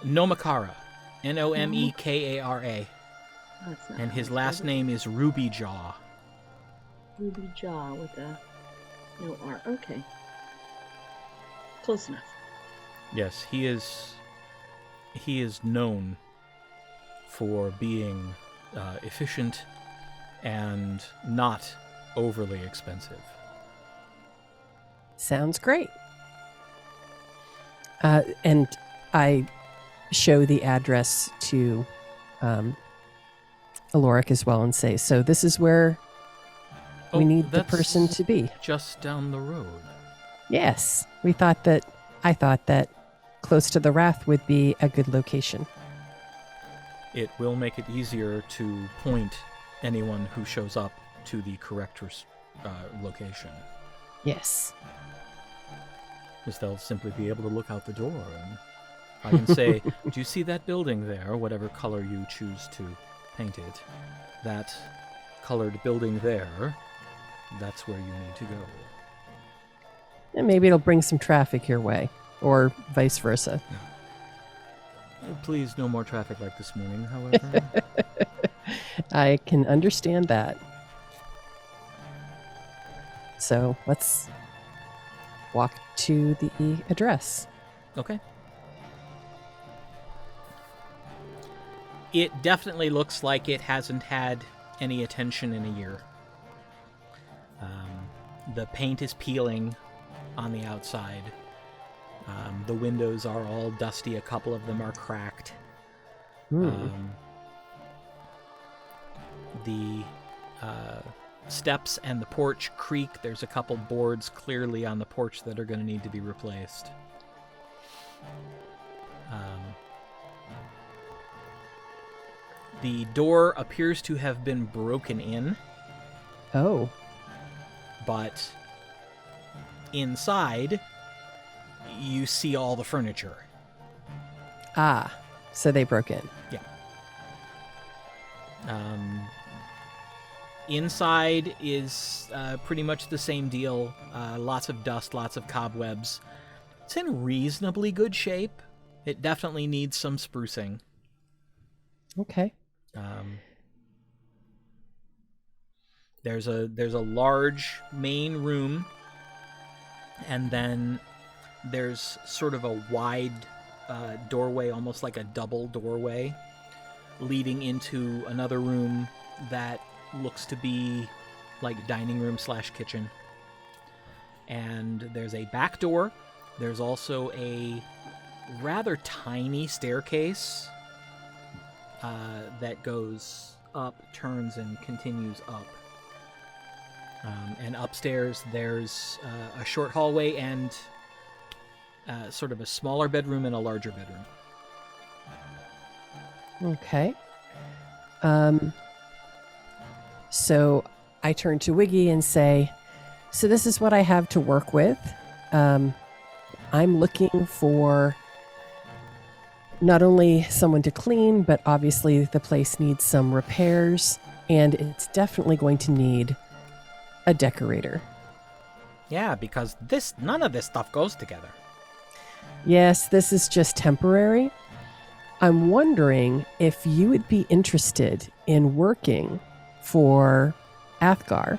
Nomakara. Nomekara. That's not And his how last name is Rubyjaw. Rubyjaw with a no R. Okay. Close enough. Yes, he is known for being efficient and not overly expensive. Sounds great. And I show the address to Oloric as well and say, so this is where we need the person to be. Just down the road. Yes, I thought that close to the Wrath would be a good location. It will make it easier to point anyone who shows up to the correct location. Yes. Because they'll simply be able to look out the door and I can say, do you see that building there, whatever color you choose to paint it? That colored building there, that's where you need to go. And maybe it'll bring some traffic your way, or vice versa. Please, no more traffic like this morning, however. I can understand that. So let's walk to the address. Okay. It definitely looks like it hasn't had any attention in a year. The paint is peeling on the outside. The windows are all dusty. A couple of them are cracked. The steps and the porch creak. There's a couple boards clearly on the porch that are going to need to be replaced. The door appears to have been broken in. Oh. But inside, you see all the furniture. Ah, so they broke in. Yeah. Inside is pretty much the same deal. Lots of dust, lots of cobwebs. It's in reasonably good shape. It definitely needs some sprucing. Okay. There's a large main room, and then there's sort of a wide doorway, almost like a double doorway, leading into another room that looks to be like dining room / kitchen. And there's a back door. There's also a rather tiny staircase that goes up, turns, and continues up. And upstairs, there's a short hallway and sort of a smaller bedroom and a larger bedroom. Okay. So I turn to Wiggy and say, so this is what I have to work with. I'm looking for not only someone to clean, but obviously the place needs some repairs, and it's definitely going to need a decorator. Yeah, because none of this stuff goes together. Yes, this is just temporary. I'm wondering if you would be interested in working for Athgarr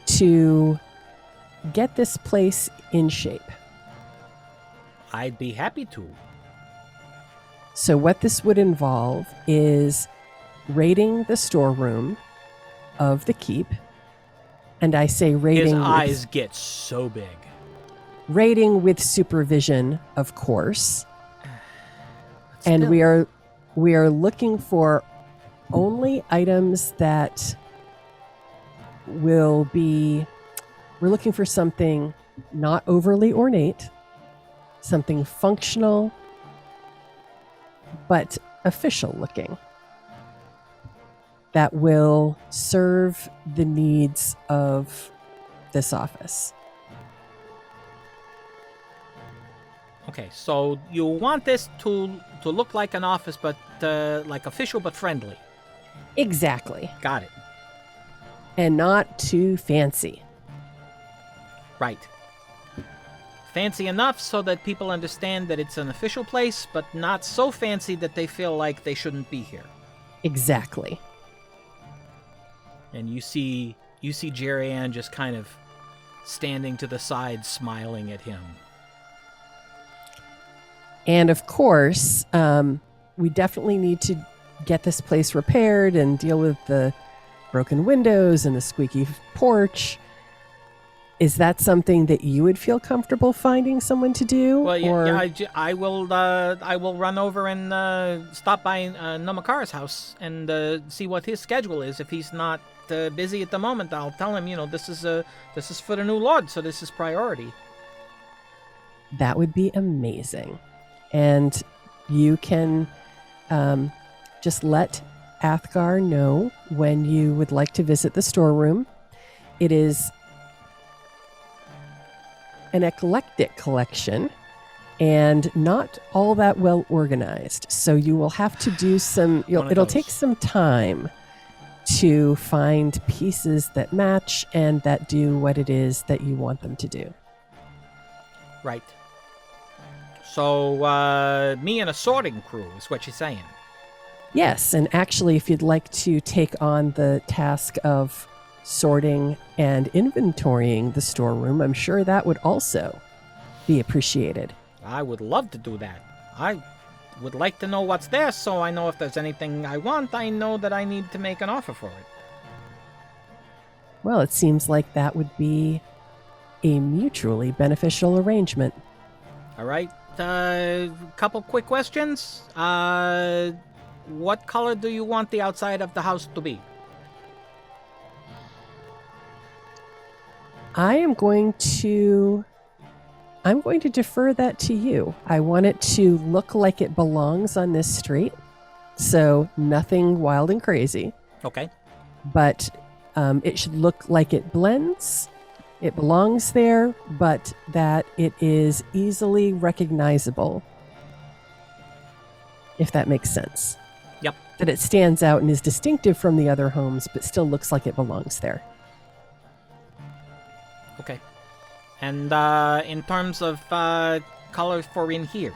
to get this place in shape. I'd be happy to. So what this would involve is raiding the storeroom of the keep. And I say raiding... His eyes get so big. Raiding with supervision, of course. And Still. we are looking for only items that will be... We're looking for something not overly ornate, something functional, but official looking, that will serve the needs of this office. Okay, so you want this to look like an office, but like official but friendly. Exactly. Got it. And not too fancy. Right. Fancy enough so that people understand that it's an official place, but not so fancy that they feel like they shouldn't be here. Exactly. And you see Jerrienne just kind of standing to the side, smiling at him. And of course, we definitely need to get this place repaired and deal with the broken windows and the squeaky porch. Is that something that you would feel comfortable finding someone to do? Well, or... yeah, I will run over and stop by Nomakar's house and see what his schedule is. If he's not busy at the moment, I'll tell him, this is for the new lord, so this is priority. That would be amazing. And you can just let Athgarr know when you would like to visit the storeroom. It is an eclectic collection and not all that well organized. So you will have to do some, it'll take some time to find pieces that match and that do what it is that you want them to do. Right. So, me and a sorting crew is what you're saying. Yes, and actually, if you'd like to take on the task of sorting and inventorying the storeroom, I'm sure that would also be appreciated. I would love to do that. I would like to know what's there, so I know if there's anything I want, I know that I need to make an offer for it. Well, it seems like that would be a mutually beneficial arrangement. All right. Couple quick questions. What color do you want the outside of the house to be? I'm going to defer that to you. I want it to look like it belongs on this street, so nothing wild and crazy. Okay. But it should look like it blends. It belongs there, but that it is easily recognizable, if that makes sense. Yep. That it stands out and is distinctive from the other homes, but still looks like it belongs there. Okay. And in terms of colors for in here,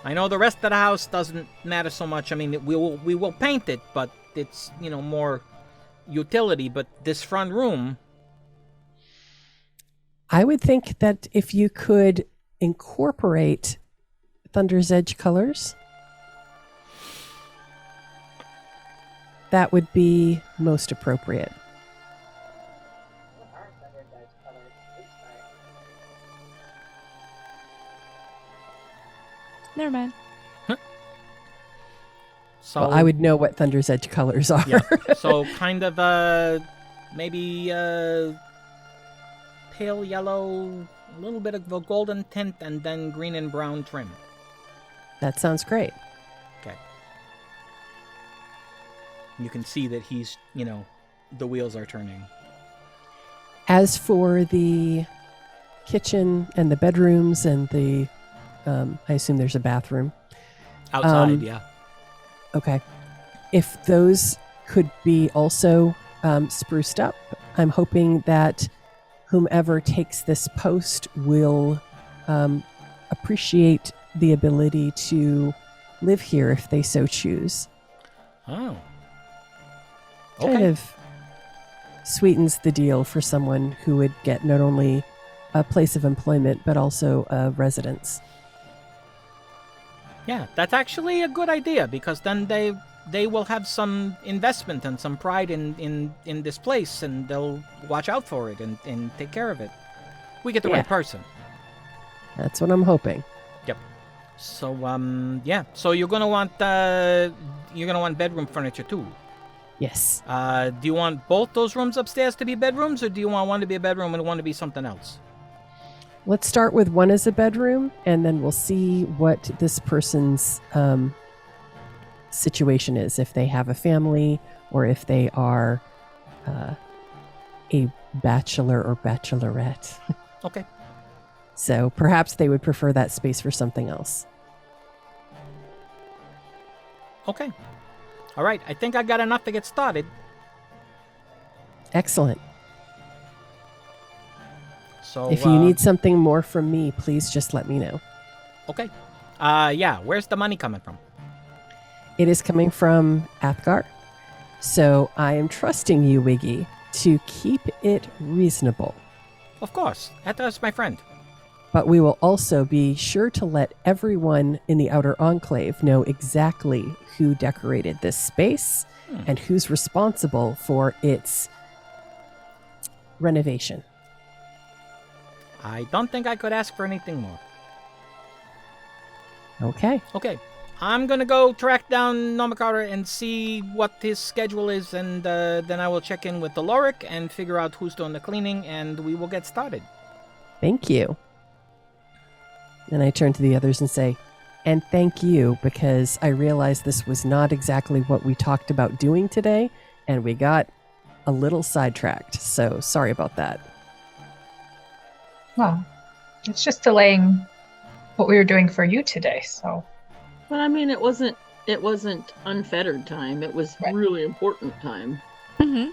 I know the rest of the house doesn't matter so much. I mean, we will paint it, but it's, more utility. But this front room, I would think that if you could incorporate Thunder's Edge colors, that would be most appropriate. Never mind. so Well, I would know what Thunder's Edge colors are. Yeah. So kind of maybe pale yellow, a little bit of a golden tint, and then green and brown trim. That sounds great. Okay. You can see that he's, the wheels are turning. As for the kitchen and the bedrooms and the, I assume there's a bathroom. Outside, yeah. Okay. If those could be also spruced up, I'm hoping that whomever takes this post will appreciate the ability to live here if they so choose. Oh. Kind Okay. of sweetens the deal for someone who would get not only a place of employment but also a residence. Yeah, that's actually a good idea, because then they will have some investment and some pride in this place, and they'll watch out for it and take care of it. We get the Yeah. right person. That's what I'm hoping. So yeah. So you're gonna want bedroom furniture too. Yes. Do you want both those rooms upstairs to be bedrooms, or do you want one to be a bedroom and one to be something else? Let's start with one as a bedroom, and then we'll see what this person's situation is. If they have a family, or if they are a bachelor or bachelorette. Okay. So perhaps they would prefer that space for something else. Okay. All right. I think I got enough to get started. Excellent. So If you need something more from me, please just let me know. Okay. Yeah. Where's the money coming from? It is coming from Athgarr. So I am trusting you, Wiggy, to keep it reasonable. Of course. Athgar's my friend. But we will also be sure to let everyone in the Outer Enclave know exactly who decorated this space and who's responsible for its renovation. I don't think I could ask for anything more. Okay. Okay. I'm gonna go track down Nomakara and see what his schedule is, and then I will check in with Oloric and figure out who's doing the cleaning, and we will get started. Thank you. And I turn to the others and say, and thank you, because I realized this was not exactly what we talked about doing today, and we got a little sidetracked. So sorry about that. Well, it's just delaying what we were doing for you today, so. But I mean, it wasn't It wasn't unfettered time. It was Right. really important time. Mm-hmm.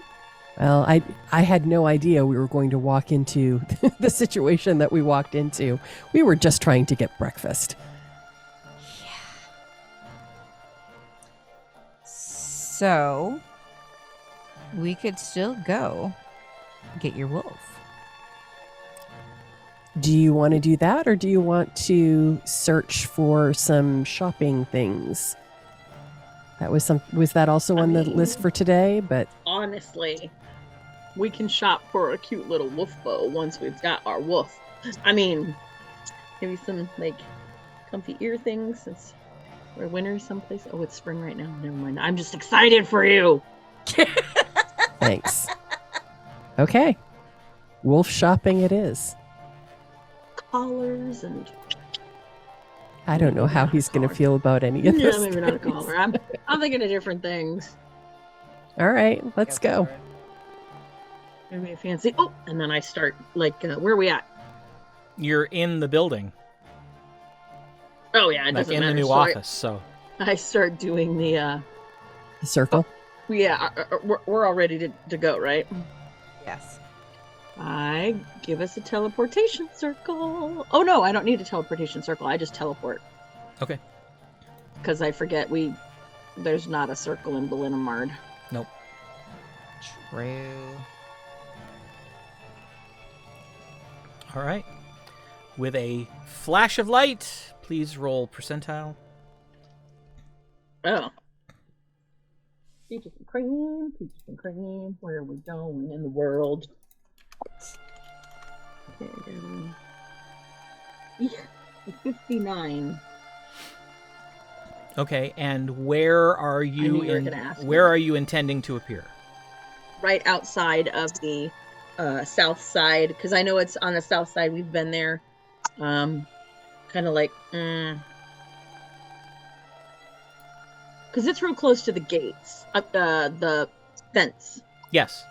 Well, I had no idea we were going to walk into the situation that we walked into. We were just trying to get breakfast. So, we could still go get your wolf. Do you want to do that, or do you want to search for some shopping things? That was that also on the list for today? But Honestly, we can shop for a cute little wolf bow once we've got our wolf. I mean, maybe some like comfy ear things since we're winter someplace. Oh, it's spring right now. Never mind. I'm just excited for you. thanks. Okay, wolf shopping it is. Collars and I don't know how he's going to feel about any of this. maybe not a collar. I'm thinking of different things. All right, let's go. Maybe a fancy. Oh, and then I start like where are we at? You're in the building, Oh yeah, it like doesn't in matter. the new So office. So I start doing the. The circle. Yeah, we're all ready to go, right? Yes. I give us a teleportation circle. Oh no, I don't need a teleportation circle. I just teleport. Okay. Because I forget there's not a circle in Ballinamard. nope. True. All right. With a flash of light, please roll percentile. Oh. Peaches and cream, peaches and cream. Where are we going in the world? Yeah, 59. Okay, and where are you knew you were gonna ask me where that. are you intending to appear? Right outside of the south side, because I know it's on the south side. We've been there. Kind of like, because it's real close to the gates, the fence. Yes.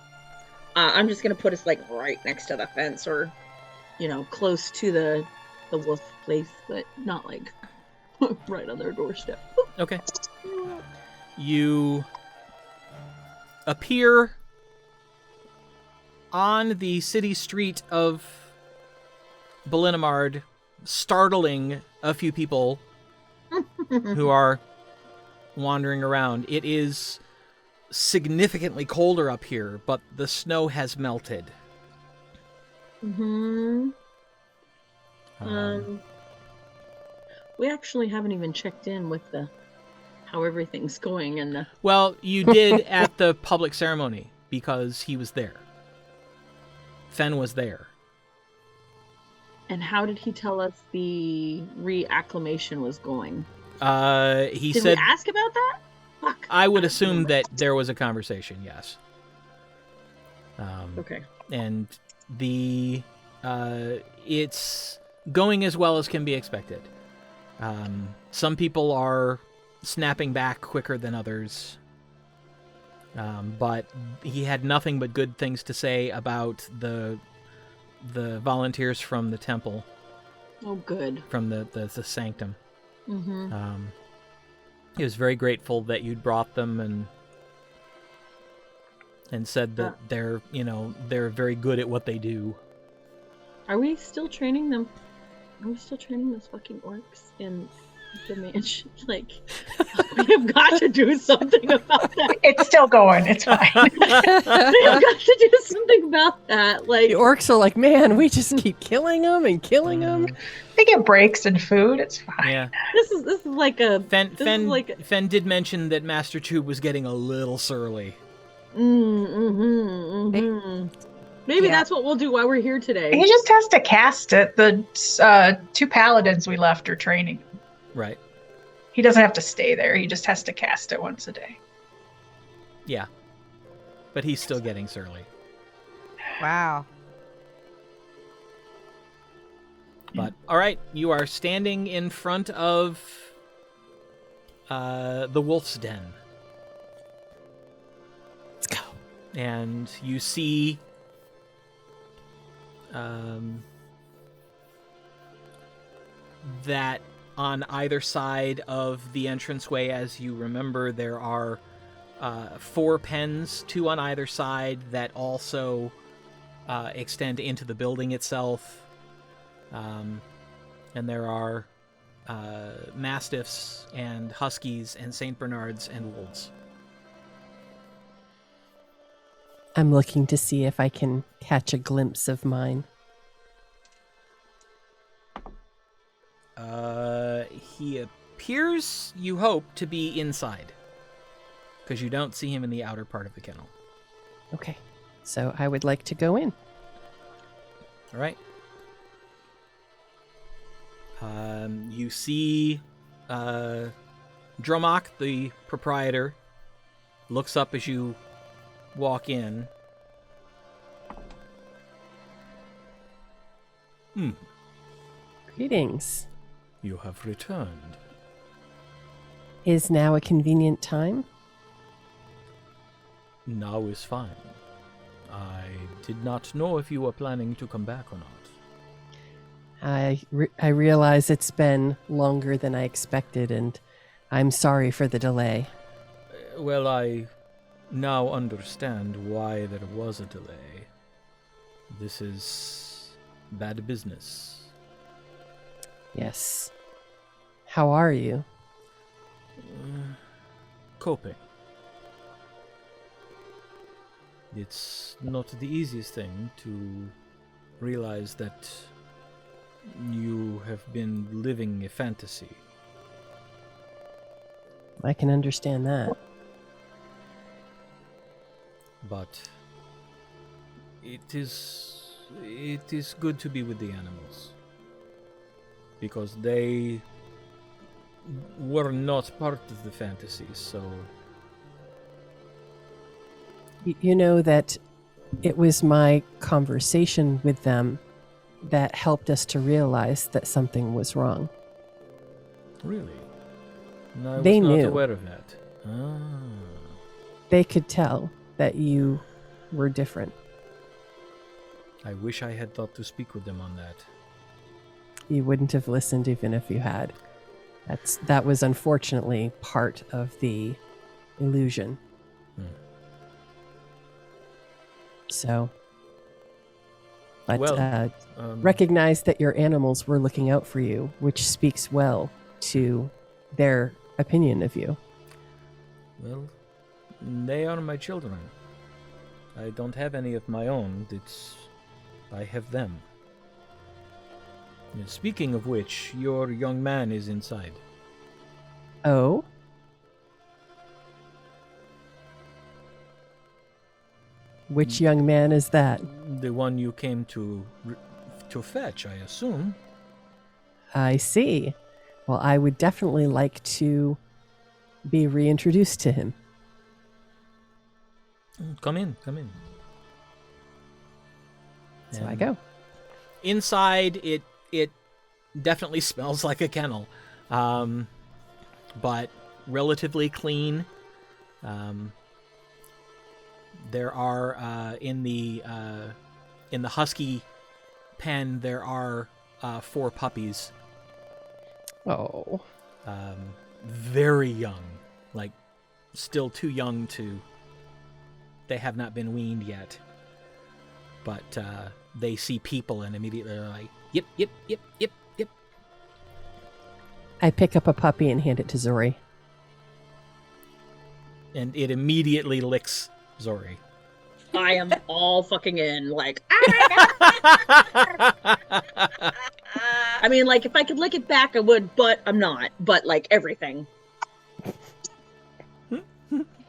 I'm just gonna put us like right next to the fence, or close to the wolf place, but not like right on their doorstep. Okay. You appear on the city street of Ballinamard, startling a few people who are wandering around. It is significantly colder up here, but the snow has melted. Mm-hmm. We actually haven't even checked in with how everything's going and the. Well, you did at the public ceremony because he was there. Fen was there. And how did he tell us the reacclimation was going? He Did said. we ask about that? Fuck. I would don't assume remember. that there was a conversation. Yes. Okay. And it's going as well as can be expected. Some people are snapping back quicker than others. But he had nothing but good things to say about the volunteers from the temple, Oh, good. from the sanctum. Mm-hmm. He was very grateful that you'd brought them and said that they're very good at what they do. Are we still training them? Are we still training those fucking orcs in the mansion? Like, we have got to do something about that. It's still going. It's fine. We have got to do something about that. Like, The orcs are like, man, we just keep killing them and killing them. They get breaks and food. It's fine. Yeah. this is like a. Fen did mention that Master Tube was getting a little surly. Maybe Yeah. that's what we'll do while we're here today. He just has to cast it. The 2 paladins we left are training. Right. He doesn't have to stay there. He just has to cast it once a day. Yeah. But he's still getting surly. Wow. But all right, you are standing in front of the wolf's den. Let's go. And you see that on either side of the entranceway. As you remember, there are 4 pens, 2 on either side, that also extend into the building itself. And there are mastiffs and huskies and St. Bernards and wolves. I'm looking to see if I can catch a glimpse of mine. He appears, you hope, to be inside, because you don't see him in the outer part of the kennel. Okay, so I would like to go in. All right. You see Dromok, the proprietor, looks up as you walk in. Greetings. You have returned. Is now a convenient time? Now is fine. I did not know if you were planning to come back or not. I realize it's been longer than I expected, and I'm sorry for the delay. Well, I now understand why there was a delay. This is bad business. Yes. How are you? Coping. It's not the easiest thing to realize that you have been living a fantasy. I can understand that. But it is good to be with the animals, because they were not part of the fantasy. So You know that it was my conversation with them that helped us to realize that something was wrong. really, I They was not knew. aware of that. They could tell that you were different. I wish I had thought to speak with them on that. You wouldn't have listened even if you had. That was unfortunately part of the illusion. So, but Well, recognize that your animals were looking out for you, which speaks well to their opinion of you. Well, they are my children. I don't have any of my own. I have them. And speaking of which, your young man is inside. Oh? Which young man is that? The one you came to fetch, I assume. I see. Well, I would definitely like to be reintroduced to him. Come in. So I go. Inside, it definitely smells like a kennel, but relatively clean. There are in the husky pen, there are 4 puppies. Oh. Very young, like still too young to. They have not been weaned yet, but they see people and immediately are like, yip. I pick up a puppy and hand it to Zori. And it immediately licks Zori. I am all fucking in. Like, I mean, like, if I could lick it back, I would, but I'm not. But, like, everything.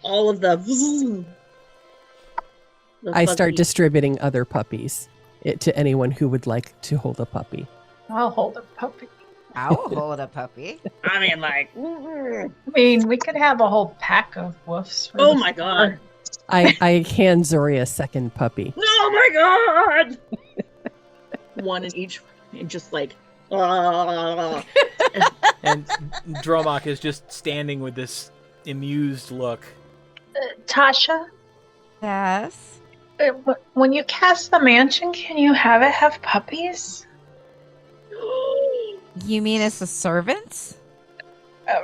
All of the I start fuzzy- distributing other puppies to anyone who would like to hold a puppy. I'll hold a puppy. I'll hold a puppy. I mean, like, I mean, we could have a whole pack of woofs. For oh the my god. I hand Zori a second puppy. Oh my god! One in each, and just like, And Dromok is just standing with this amused look. Tasha, Yes. when you cast the mansion, can you have it have puppies? You mean as a servant?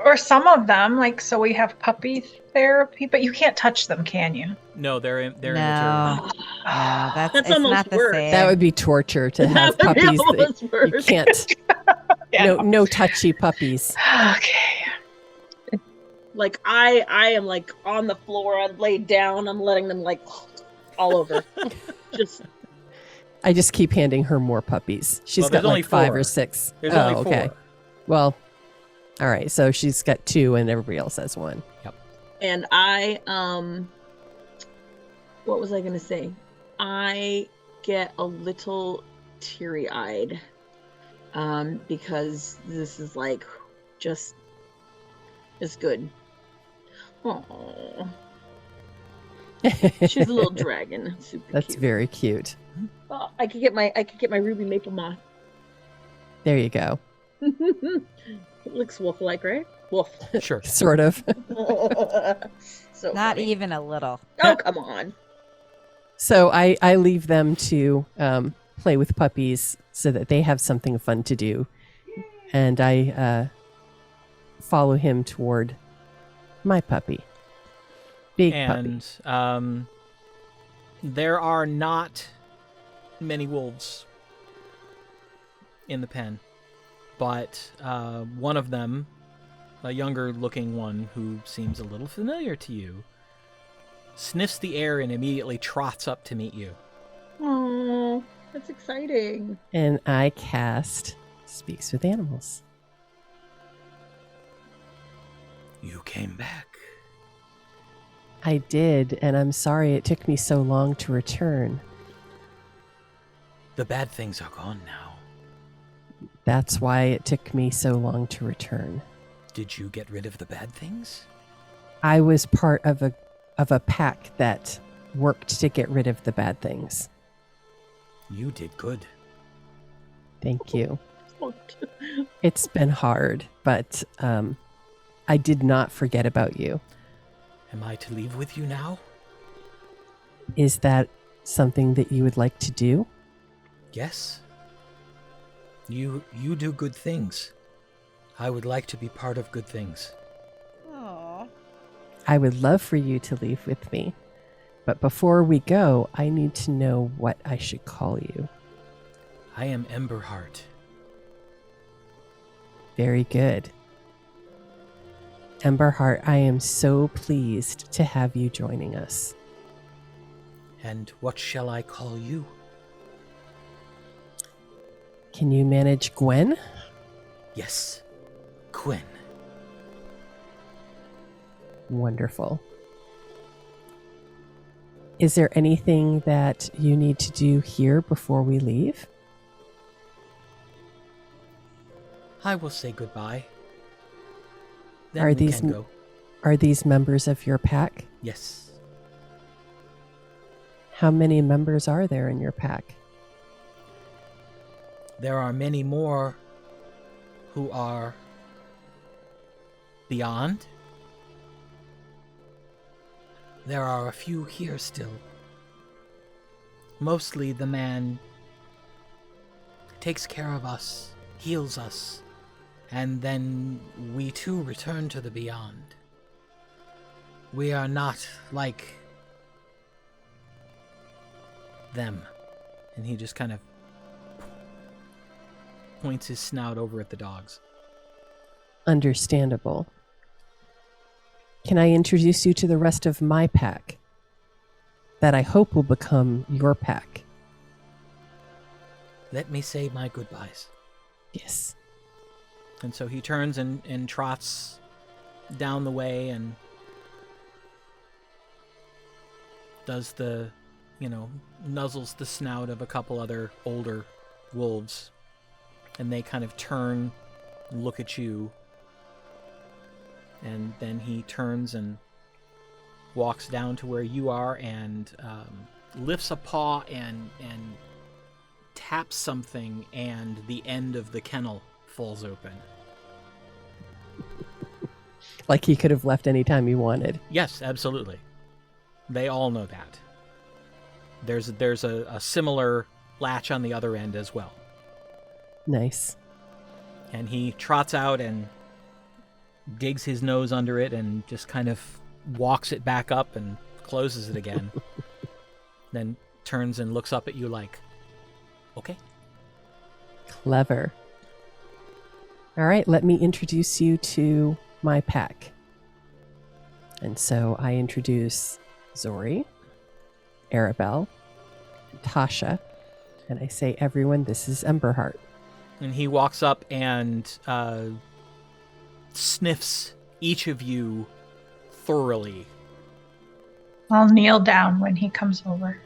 Or some of them, like, so we have puppy therapy, but you can't touch them, can you? No, they're No. immaterial. No, That's it's almost not the worse. same. That would be torture to have That would be puppies that almost you worse. can't. Yeah. No touchy puppies. Okay. Like I am like on the floor, I'm laid down, I'm letting them like all over. I just keep handing her more puppies. She's Well, got there's only like 5 4. or 6. There's only 4. Okay. Well, all right. So she's got 2 and everybody else has 1. And I what was I gonna say? I get a little teary-eyed because this is like just it's good. Oh, she's a little dragon. Super That's cute. very cute. Oh, I could get my ruby maple moth. There you go. It looks wolf-like, right? Wolf. Sure. Sort of. So Not funny. even a little. Oh, come on. So I leave them to play with puppies so that they have something fun to do. And I follow him toward my puppy. Big puppy. And there are not many wolves in the pen, but one of them, a younger looking one who seems a little familiar to you, sniffs the air and immediately trots up to meet you. Oh, that's exciting. And I cast Speaks with Animals. You came back. I did, and I'm sorry it took me so long to return. The bad things are gone now. That's why it took me so long to return. Did you get rid of the bad things? I was part of a pack that worked to get rid of the bad things. You did good. Thank you. It's been hard, but I did not forget about you. Am I to leave with you now? Is that something that you would like to do? Yes. You do good things. I would like to be part of good things. Aww. I would love for you to leave with me. But before we go, I need to know what I should call you. I am Emberheart. Very good. Emberheart, I am so pleased to have you joining us. And what shall I call you? Can you manage Gwen? Yes, Gwen. Wonderful. Is there anything that you need to do here before we leave? I will say goodbye. Then Are we these can go. Are these members of your pack? Yes. How many members are there in your pack? There are many more who are beyond. There are a few here still. Mostly the man takes care of us, heals us, and then we too return to the beyond. We are not like them. And he just kind of points his snout over at the dogs. Understandable. Can I introduce you to the rest of my pack? That I hope will become your pack. Let me say my goodbyes. Yes. And so he turns and trots down the way and does the, nuzzles the snout of a couple other older wolves. And they kind of turn, look at you. And then he turns and walks down to where you are and lifts a paw and taps something, and the end of the kennel falls open. Like he could have left any time he wanted. Yes, absolutely. They all know that. There's a similar latch on the other end as well. Nice. And he trots out and digs his nose under it and just kind of walks it back up and closes it again. Then turns and looks up at you like, okay. Clever. All right, let me introduce you to my pack. And so I introduce Zori, Arabelle, and Tasha, and I say, everyone, this is Emberheart. And he walks up and sniffs each of you thoroughly. I'll kneel down when he comes over.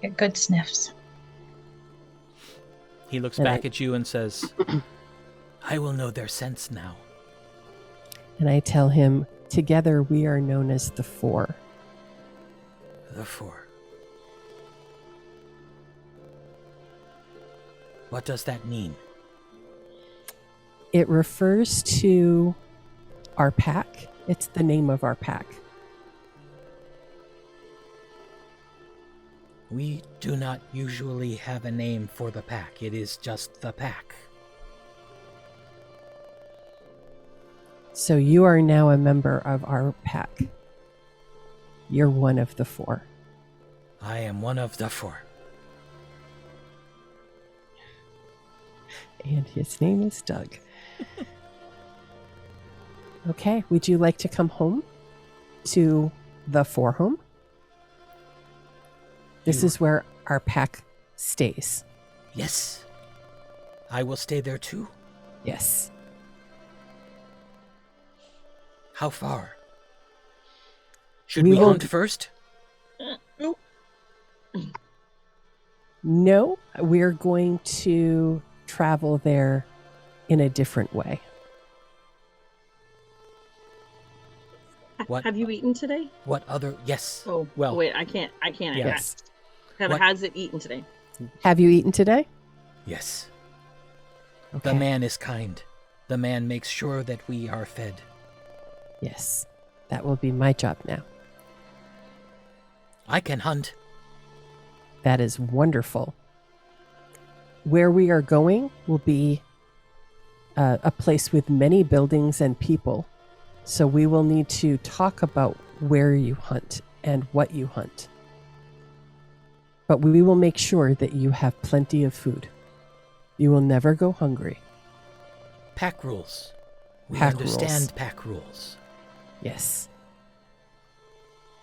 Get good sniffs. He looks And back at you and says, I will know their sense now. And I tell him, together we are known as the Four. The Four. What does that mean? It refers to our pack. It's the name of our pack. We do not usually have a name for the pack. It is just the pack. So you are now a member of our pack. You're one of the Four. I am one of the Four. And his name is Doug. Okay, would you like to come home to the Fourhome? This is where our pack stays. Yes. I will stay there too. Yes. How far? Should We we will- hunt first? No, we're going to travel there in a different way. What? Have you eaten today? What other? Yes. Oh, Well- wait, I can't. Yes. What- Has it eaten today? Have you eaten today? Yes. Okay. The man is kind. The man makes sure that we are fed. Yes. That will be my job now. I can hunt. That is wonderful. Where we are going will be a place with many buildings and people. So we will need to talk about where you hunt and what you hunt. But we will make sure that you have plenty of food. You will never go hungry. Pack rules. We Pack understand rules. pack rules. Yes.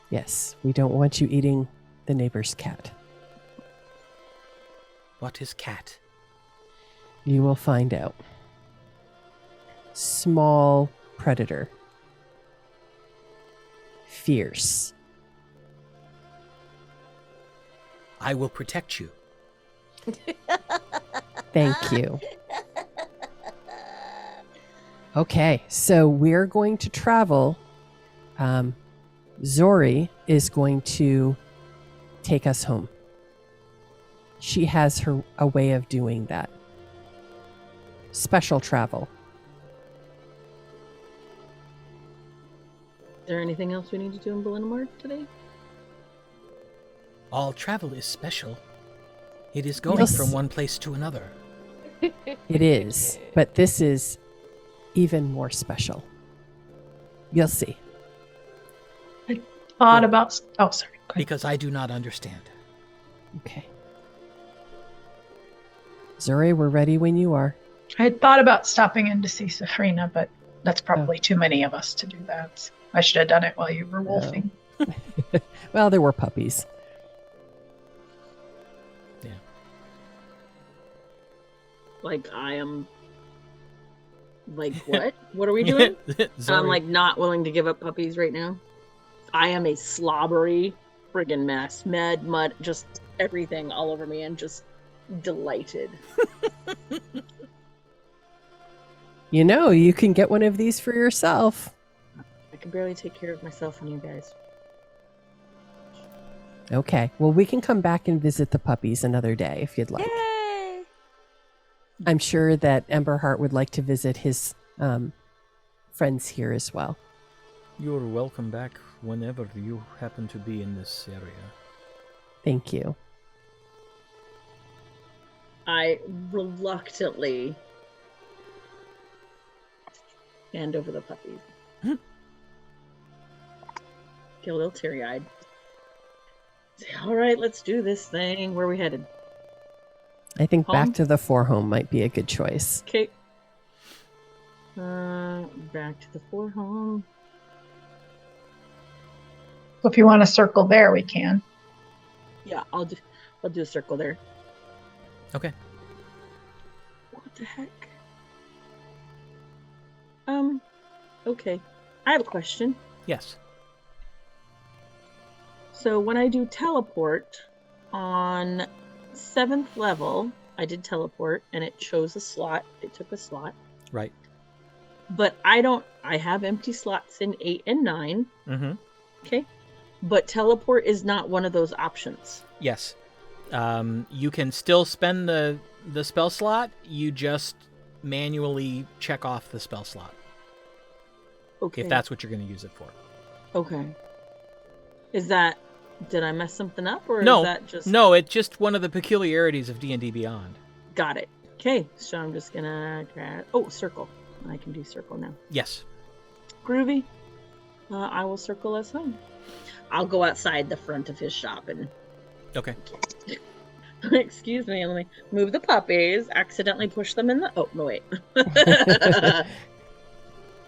Yes, we don't want you eating the neighbor's cat. What is cat? You will find out. Small predator. Fierce. I will protect you. Thank you. Okay, so we're going to travel. Zori is going to take us home. She has a way of doing that. Special travel. Is there anything else we need to do in Ballinamard today? All travel is special. It is going Yes. from one place to another. It is, but this is even more special. You'll see. Thought about. Oh, sorry. Go ahead. Because I do not understand. Okay. Zuri, we're ready when you are. I had thought about stopping in to see Safrina, but that's probably too many of us to do that. I should have done it while you were wolfing. Well, there were puppies. Yeah. Like, I am. Like, what? What are we doing? I'm, Zori, like, not willing to give up puppies right now. I am a slobbery friggin' mess. Mud, just everything all over me, and just delighted. You know, you can get one of these for yourself. I can barely take care of myself and you guys. Okay. Well, we can come back and visit the puppies another day if you'd like. Yay! I'm sure that Emberheart would like to visit his friends here as well. You're welcome back whenever you happen to be in this area. Thank you. I reluctantly hand over the puppies. Get a little teary-eyed. Say, all right, let's do this thing. Where are we headed? I think Home? back to the Fourhome might be a good choice. Okay. Back to the Fourhome. So if you want to circle there, we can. Yeah, I'll do a circle there. Okay. What the heck? Okay. I have a question. Yes. So when I do teleport on 7th level, I did teleport and it chose a slot. It took a slot. Right. But I have empty slots in 8 and 9. Mm-hmm. Okay. But teleport is not one of those options. Yes. You can still spend the spell slot. You just manually check off the spell slot. Okay. If that's what you're going to use it for. Okay. Did I mess something up, or No. is that just... No, it's just one of the peculiarities of D&D Beyond. Got it. Okay, so I'm just gonna grab... Oh, circle. I can do circle now. Yes. Groovy. I will circle us home. I'll go outside the front of his shop and... Okay. Excuse me, let me move the puppies. Accidentally push them in the... Oh, no, wait.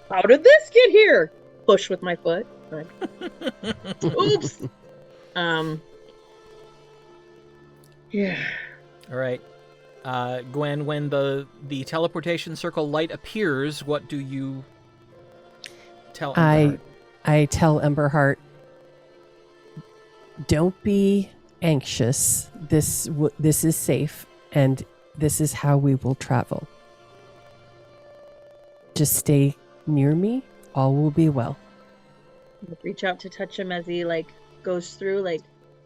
How did this get here? Push with my foot. Right. Oops. Yeah. All right. Gwen, when the teleportation circle light appears, what do you tell Emberheart? I tell Emberheart, don't be anxious. This is safe, and this is how we will travel. Just stay near me. All will be well. Reach out to touch him as he goes through,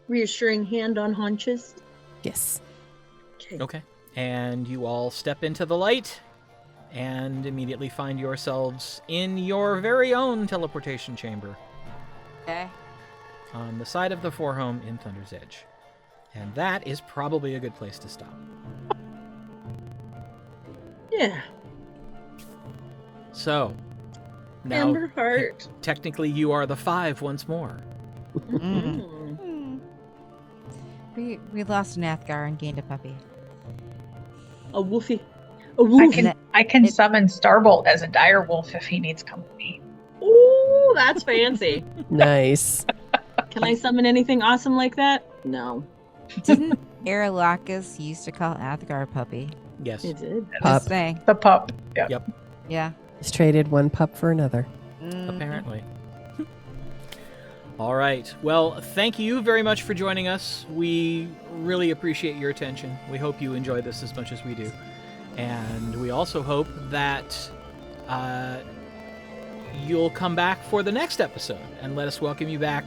reassuring hand on haunches. Yes. Okay. And you all step into the light and immediately find yourselves in your very own teleportation chamber Okay. on the side of the Fourhome in Thunder's Edge. And that is probably a good place to stop. Yeah. So, now Emberheart. technically you are the 5 once more. Mm. We lost an Athgarr and gained a puppy. A woofy. A woof. I can summon Starbolt as a dire wolf if he needs company. Ooh, that's fancy. Nice. Can I summon anything awesome like that? No. Didn't Aerolacus used to call Athgarr puppy? Yes. It did. Pup. Just saying. The pup. Yeah. Yep. Yeah. He's traded one pup for another. Apparently. All right. Well, thank you very much for joining us. We really appreciate your attention. We hope you enjoy this as much as we do. And we also hope that you'll come back for the next episode and let us welcome you back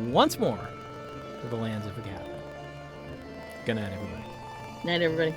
once more to the lands of Aecathan. Good night, everybody. Night, everybody.